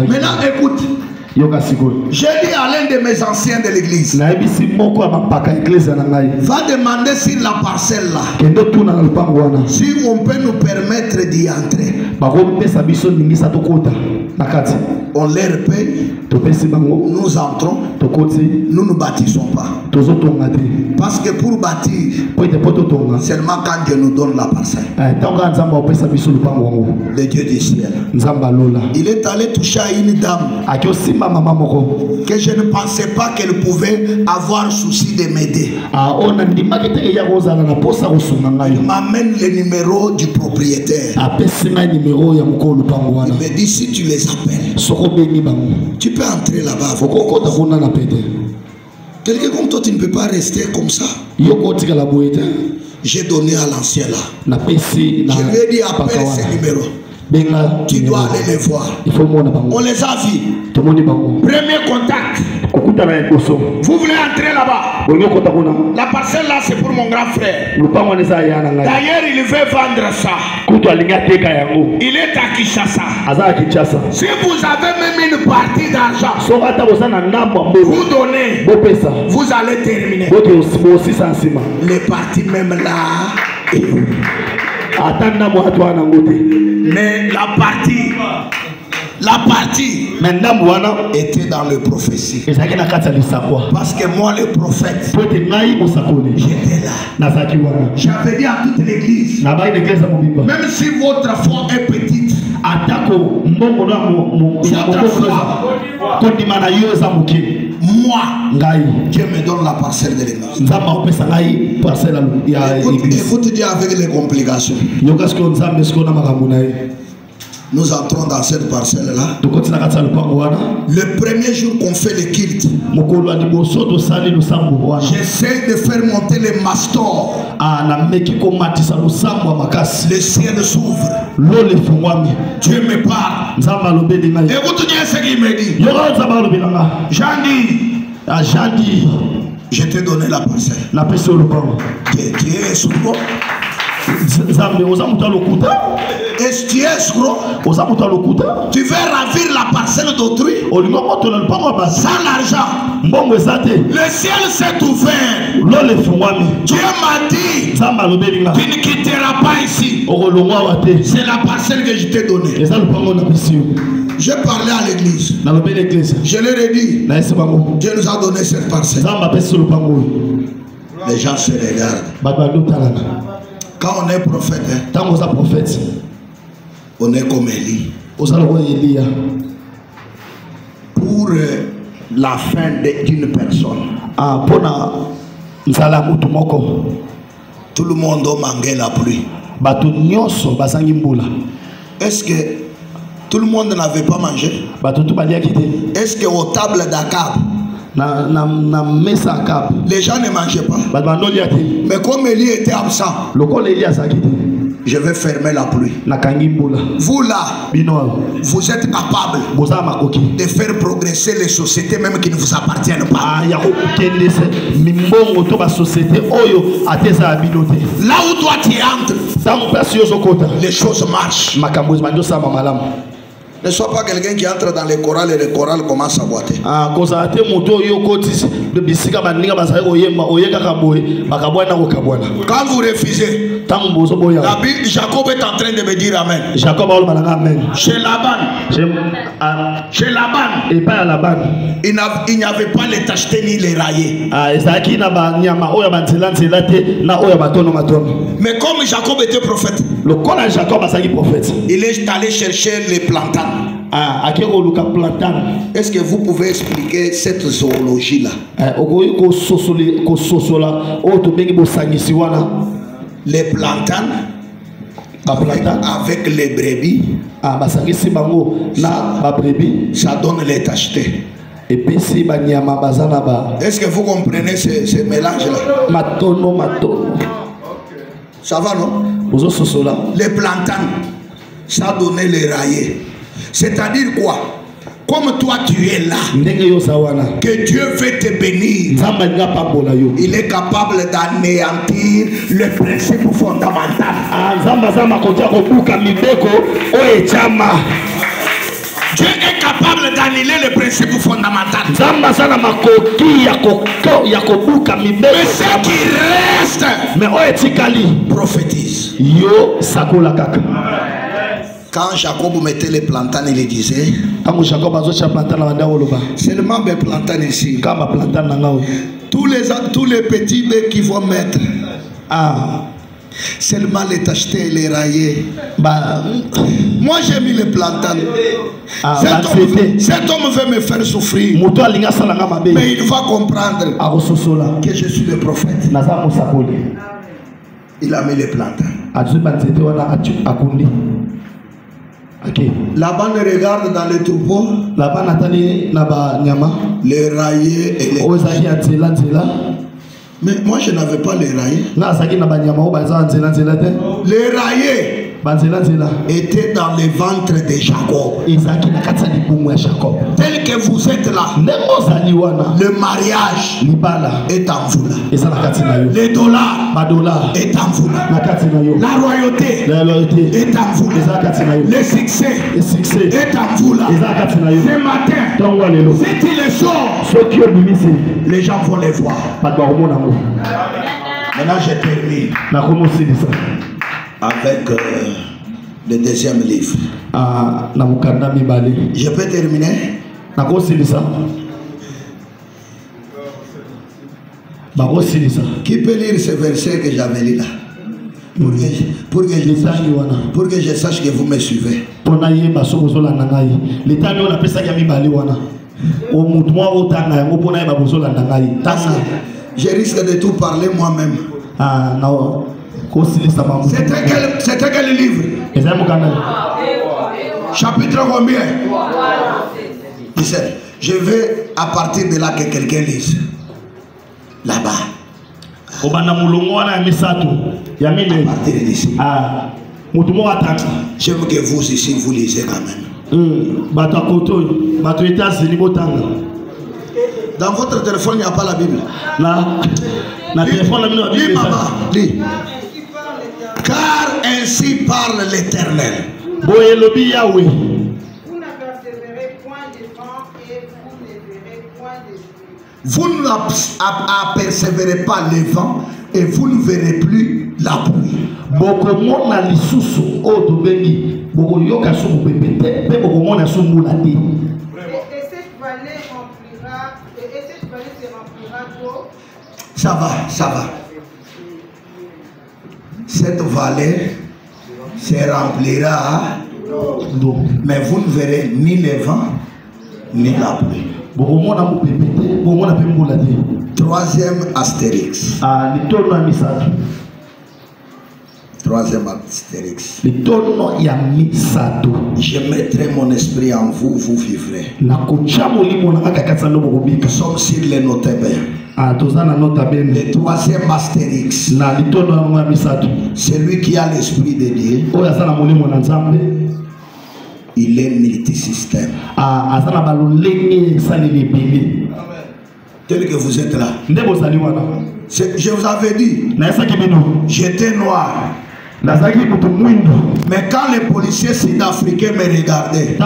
Maintenant, écoute. J'ai dit à l'un de mes anciens de l'église, va demander sur la parcelle là, si on peut nous permettre d'y entrer. On leur paye, nous entrons, nous ne bâtissons pas. Parce que pour bâtir, seulement quand Dieu nous donne la parcelle. Le Dieu du ciel. Il est allé toucher à une dame que je ne pensais pas qu'elle pouvait avoir souci de m'aider. Il m'amène le numéro du propriétaire. Il me dit, si tu les appelles, tu peux entrer là-bas. Quelqu'un comme toi, tu ne peux pas rester comme ça. J'ai donné à l'ancien là. Je lui ai dit, appelle ces numéros. Tu dois aller les voir. On les a vus. Premier contact. Vous voulez entrer là-bas? La parcelle là, c'est pour mon grand frère. D'ailleurs, il veut vendre ça. Il est à Kinshasa. Si vous avez même une partie d'argent, vous donnez, vous allez terminer. Les parties même là. Mais la partie était dans le prophétie. Parce que moi, le prophète, j'étais là. J'avais dit à toute l'église, même si votre foi est petite, moi, Dieu me donne la parcelle de l'église. Écoute Dieu avec les complications. Nous entrons dans cette parcelle-là. Le premier jour qu'on fait le culte, j'essaie de faire monter les mastors. Le ciel s'ouvre. Dieu me parle. Écoute Dieu ce qu'il me dit. Jean dit, je t'ai donné la parcelle. Tu es escroc. Est-ce que tu es escroc? Tu veux ravir la parcelle d'autrui sans l'argent. Le ciel s'est ouvert. Dieu m'a dit, tu ne quitteras pas ici. C'est la parcelle que je t'ai donnée. J'ai parlé à l'église. Je leur ai dit, Dieu nous a donné cette parcelle. Les gens se regardent. Quand on est prophète, on est comme Élie. Pour la fin d'une personne, tout le monde a mangé la pluie. Est-ce que tout le monde n'avait pas mangé? Est-ce qu'aux tables d'Akab, les gens ne mangeaient pas? Mais comme Élie était absent, je vais fermer la pluie. Vous là, vous êtes capable de faire progresser les sociétés même qui ne vous appartiennent pas. Là où toi tu entres, les choses marchent. Ne sois pas quelqu'un qui entre dans les chorales et les chorales commencent à boiter. Quand vous refusez, la Bible, Jacob est en train de me dire Amen. Chez Laban, il n'y avait pas les tachetés ni les raillés. Mais comme Jacob était prophète, il est allé chercher les plantains. Est-ce que vous pouvez expliquer cette zoologie-là? Les plantains avec les brebis, ça donne les tachetés. Est-ce que vous comprenez ce mélange-là? Ça va, non? Les plantains, ça donnait les raillés. C'est-à-dire quoi? Comme toi tu es là, que Dieu veut te bénir, il est capable d'anéantir le principe fondamental. Dieu est capable d'annuler le principe fondamental. Mais ce qui reste, prophétise. Quand Jacob mettait les plantains, il disait, seulement mes plantains ici. Tous les petits baies qui vont mettre, seulement les tachetés et les raillés. Moi j'ai mis les plantains. Cet homme veut me faire souffrir, mais il va comprendre que je suis le prophète. Il a mis les plantains. Laban regarde dans les troupeaux, les raillés et les... Mais moi je n'avais pas les raillés. Les raillés étaient dans le ventre de Jacob. Tel que vous êtes là, le mariage est en vous là. Les dollars est en vous là. La royauté est en vous là. Le succès est en vous là. Ce matin, si tu les sors, les gens vont les voir. Maintenant je termine. avec le deuxième livre. Je peux terminer? Qui peut lire ce verset que j'avais lu là? Pour que je sache que vous me suivez. Je risque de tout parler moi-même. C'était quel livre? Chapitre combien? 17. Je veux à partir de là que quelqu'un lise. Là-bas. À partir d'ici. J'aime que vous ici vous lisez quand même. Dans votre téléphone, il n'y a pas la Bible. Lis, maman, lis. Car ainsi parle l'Éternel. Vous n'apercevrez point de vent et vous ne verrez point de pluie. Vous n'apercevrez pas le vent et vous ne verrez plus la pluie. Et cette vallée se remplira d'eau. Ça va. Cette vallée se remplira d'eau. Mais vous ne verrez ni le vent ni la pluie. Troisième astérix. Je mettrai mon esprit en vous, vous vivrez. Nous sommes sur les notables. Le troisième astérix. Celui qui a l'esprit de Dieu, il est multisystème. Tel que vous êtes là. Je vous avais dit, j'étais noir. Mais quand les policiers sud-africains me regardaient,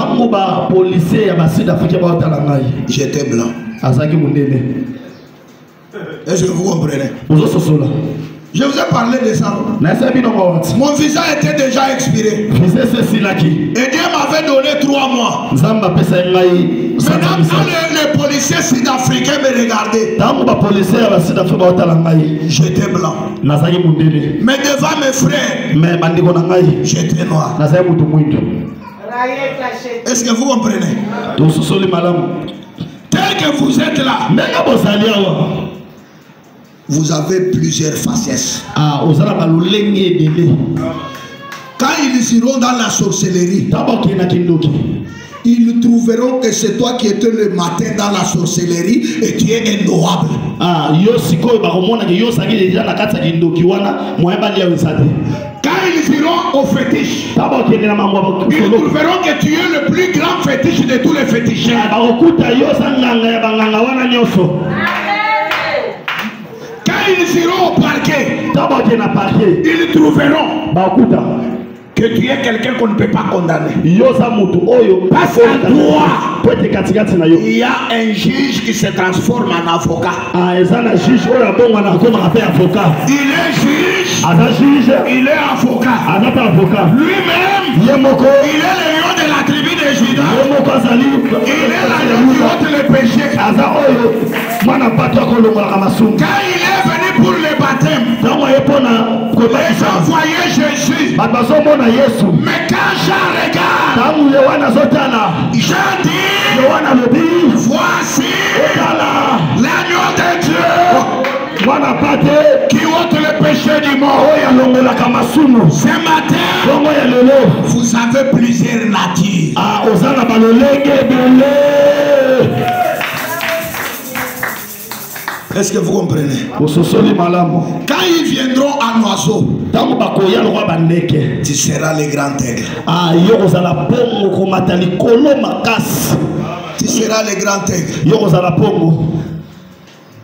j'étais blanc. Est-ce que vous comprenez? Je vous ai parlé de ça. Mon visa était déjà expiré. Et Dieu m'avait donné 3 mois. Maintenant, quand les policiers sud-africains me regardaient, j'étais blanc. Mais devant mes frères, j'étais noir. Est-ce que vous comprenez? Tel que vous êtes là, vous avez plusieurs facettes. Quand ils iront dans la sorcellerie, ils trouveront que c'est toi qui étais le matin dans la sorcellerie et tu es indouable. Quand ils iront au fétiche, ils trouveront que tu es le plus grand fétiche de tous les féticheurs. Quand ils iront au parquet, ils trouveront que tu es quelqu'un qu'on ne peut pas condamner. Parce qu'à toi, il y a un juge qui se transforme en avocat. Il est juge, il est avocat. Lui-même, il est le lion de la tribu de Juda. Il est la lion qui ôte le péché. Quand il est venu pour le baptême, les gens voyaient Jésus. Mais quand Jean regarde, Jean dit, voici l'agneau de Dieu qui ôte le péché du monde. Ce matin, vous avez plusieurs natures. Est-ce que vous comprenez? Quand ils viendront en oiseau, tu seras le grand aigle. Tu seras le grand aigle.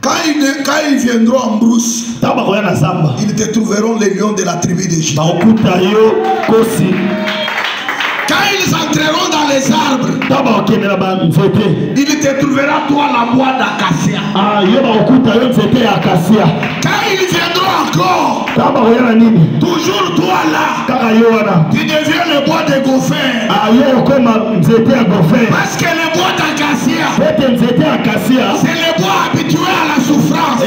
Quand ils viendront en brousse, ils te trouveront les lions de la tribu de Juda. Quand ils entreront dans les arbres, il te trouvera toi la boîte d'acacia. Quand ils viendront encore. Toujours toi là. Tu deviens le bois de gopher. Parce que le bois d'acacia, c'est le bois habitué à la souffrance.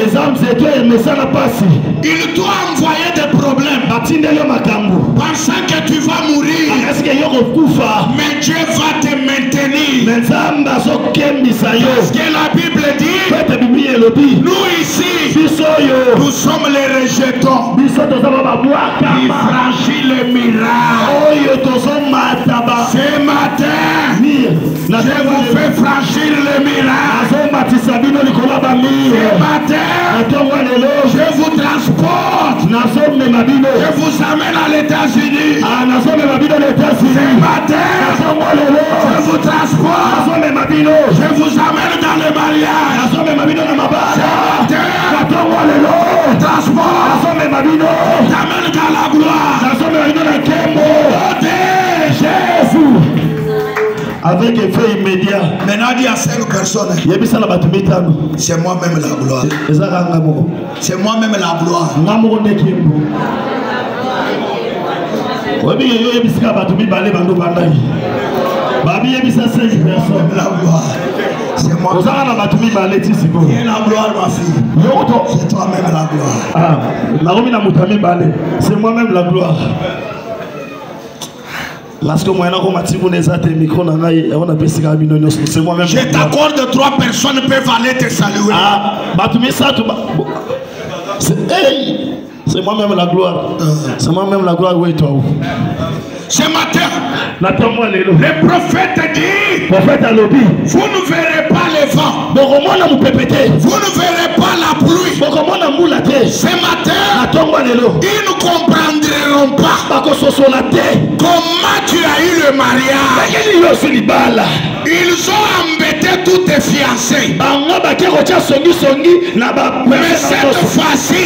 Il doit envoyer des problèmes. Pensant que tu vas mourir. Mais Dieu va te maintenir. Parce que la Bible dit, nous ici, nous sommes les rejetons. Qui franchit le miracle. Ce matin, je vous fais franchir le miracle. Ce matin, je vous transporte. Je vous amène à l'États-Unis. Ce matin, je vous transporte. Je vous amène dans le mariage. Ce matin, transport. T'amène dans la gloire. Jésus. Avec effet immédiat. Maintenant, il y a 5 personnes. C'est moi-même la gloire. C'est moi-même la gloire. C'est moi. Qui est la gloire, ma fille? C'est toi-même la gloire. C'est moi-même la gloire. Je t'accorde 3 personnes peuvent aller te saluer. C'est moi-même la gloire. C'est moi-même la gloire. Oui, toi. Ce matin, le prophète dit, vous ne verrez pas le vent. Vous ne verrez pas la pluie. Ce matin, ils ne comprendront pas comment tu as eu le mariage. Ils ont embêté tous tes fiancés. Mais cette fois-ci,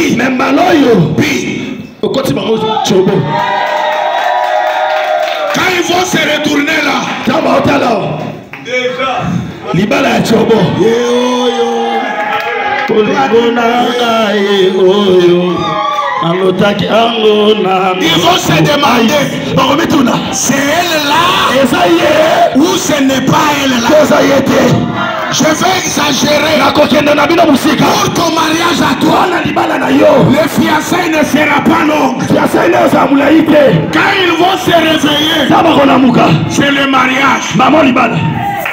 quand ils vont se retourner là, Libala ya chobo. Ils vont se demander, c'est elle là ou ce n'est pas elle là? Je vais exagérer. Pour ton mariage à toi, le fiançailles ne sera pas long. Quand ils vont se réveiller, c'est le mariage.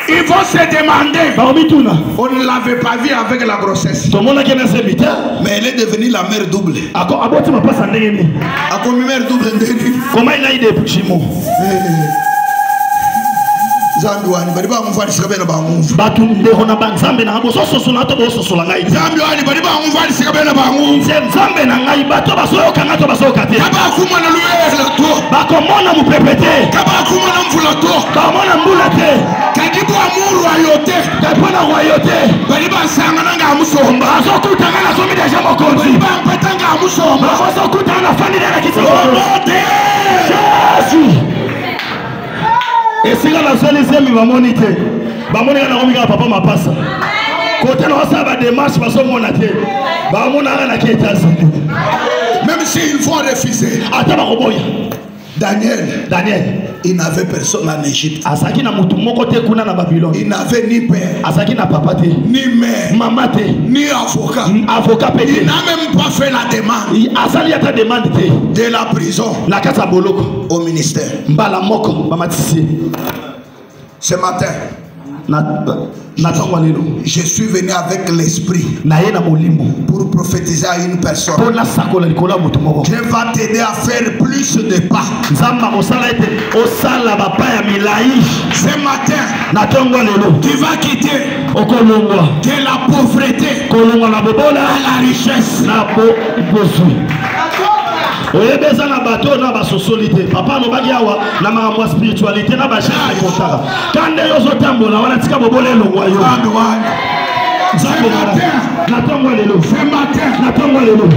Ils vont se demander, on ne l'avait pas vu avec la grossesse, mais elle est devenue la mère double. Comment il a eu des jumeaux? Zambiwani bari bamumvanisika bene bamumva batumbe hona banzambe na boso sosola to boso sola ngai Zambiwani bari bamumvanisika bene bamumva nzambe na ngai bato basoyoka ngato basoyoka te kaba kumana luwela to bakomona mupepete kaba kumana mvula to kamona mbula te kadibu amuru ayote kapona royote bari basangana nga musomba azokutanga na somi deja mokonzi bampetanga musomba azokutanga na famille na kitoko Jésus. Et si la seule zemi va moniter, va moniter na komika papa mapasa. Côté na ça va démarche va so monater. Va monara na États-Unis. Même s'ils vont refuser. Ata ba koboya. Daniel, il n'avait personne en Égypte. Asaki na mutu moko te kuna na Babylone. Il n'avait ni père, asaki na papa te, ni mère, maman te, ni avocat. Avocat pe. Il n'a même pas fait la demande. Asali ata demande te de la prison na kata boloko au ministère. Mbala moko mama tisi. Ce matin, je suis venu avec l'esprit pour prophétiser à une personne. Dieu va t'aider à faire plus de pas. Ce matin, tu vas quitter de la pauvreté à la richesse. oyebeza na bato na basosolité papa no bagiawa na makambo spiritualité na bashaka kotaka kande yozo tambola wana tika bobole longwa yo Ce matin,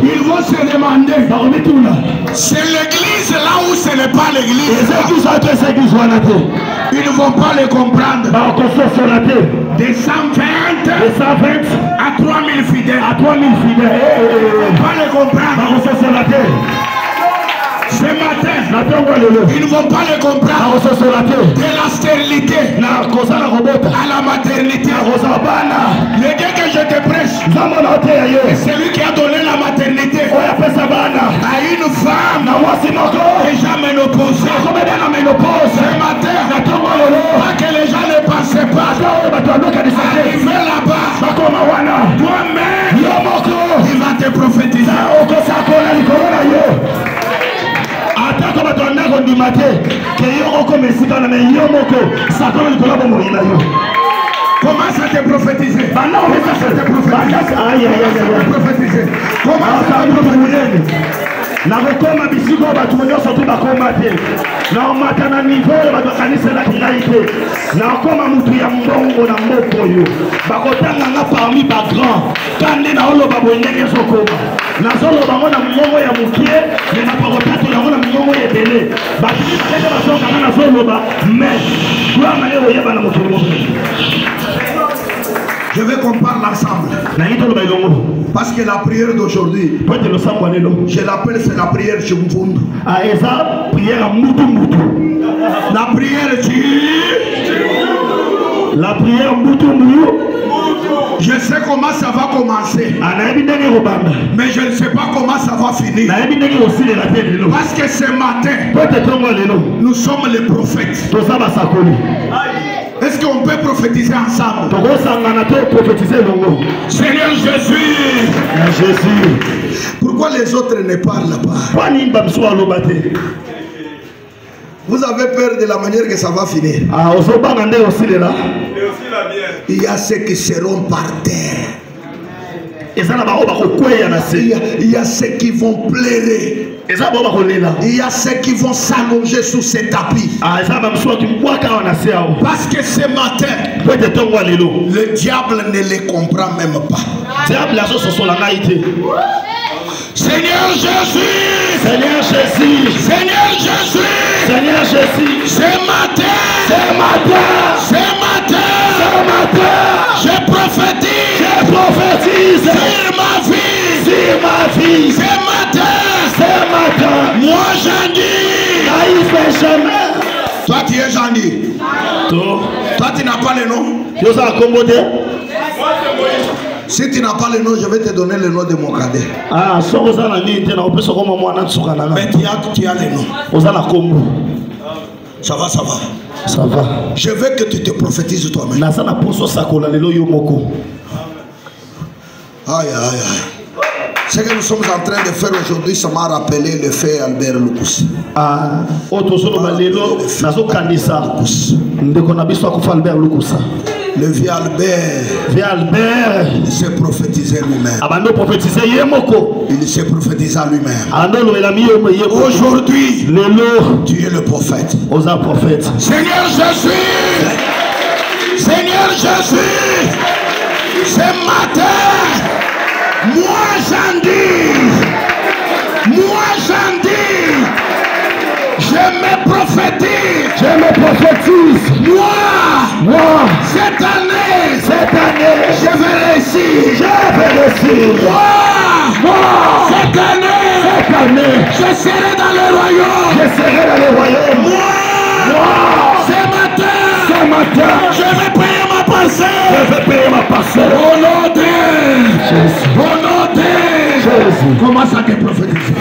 ils vont se demander, c'est l'église là où ce n'est pas l'église. Ils ne vont pas les comprendre. De 120 à 3000 fidèles. Ils ne vont pas les comprendre. Ce matin, ils ne vont pas les comprendre. De la stérilité à la maternité. Le Dieu que je te prêche, c'est celui qui a donné la maternité à une femme déjà ménopausée. Ce matin, pas que les gens ne pensaient pas arriver là-bas, toi-même, il va te prophétiser. Commence à te prophétiser. Commence à te prophétiser. Commence à te prophétiser. nakokoma bisiko bato nyonso tu bakoma te naomata na niveau bato bakanisela ngai te nakoma mutu ya mbongo na moko oyo bakotanga nga parmi bagrand kande naoloba boye ndenge ezokoma nazoloba ngo na mongongo ya mokie me napakotatola yango na mongongo ebele batiki bakende bazonganga nazoloba mais gloire ye oyeba na moto moko. Je veux qu'on parle ensemble. Parce que la prière d'aujourd'hui, je l'appelle, c'est la prière Chumfundu. La prière La prière Moutoumou. Je sais comment ça va commencer. Mais je ne sais pas comment ça va finir. Parce que ce matin, nous sommes les prophètes. Est-ce qu'on peut prophétiser ensemble? Seigneur Jésus. Pourquoi les autres ne parlent pas? Vous avez peur de la manière que ça va finir. Il y a ceux qui seront par terre. Il y a ceux qui vont pleurer. Il y a ceux qui vont s'allonger sous ces tapis. Parce que ce matin, le diable ne les comprend même pas. Seigneur Jésus, Seigneur Jésus, Seigneur Jésus, Seigneur Jésus, ce matin, je prophétise sur ma vie, ce matin, moi j'en dis, toi tu es Jean-Di, toi tu n'as pas le nom. Si tu n'as pas le nom, je vais te donner le nom de mon cadet. Mais tu as le nom. Ça va. Ça va. Je veux que tu te prophétises toi-même. Aïe. Ce que nous sommes en train de faire aujourd'hui, ça m'a rappelé le fait Albert Lucas. Le vieux Albert, il s'est prophétisé lui-même. Il s'est prophétisé à lui-même. Aujourd'hui, tu es le prophète. Seigneur Jésus, ce matin, moi j'en dis, je me prophétise. Moi, cette année, je vais réussir. Moi, cette année, je serai dans le royaume. Moi, ce matin, je vais payer ma parcelle. Au nom de Jésus. Commence à te prophétiser.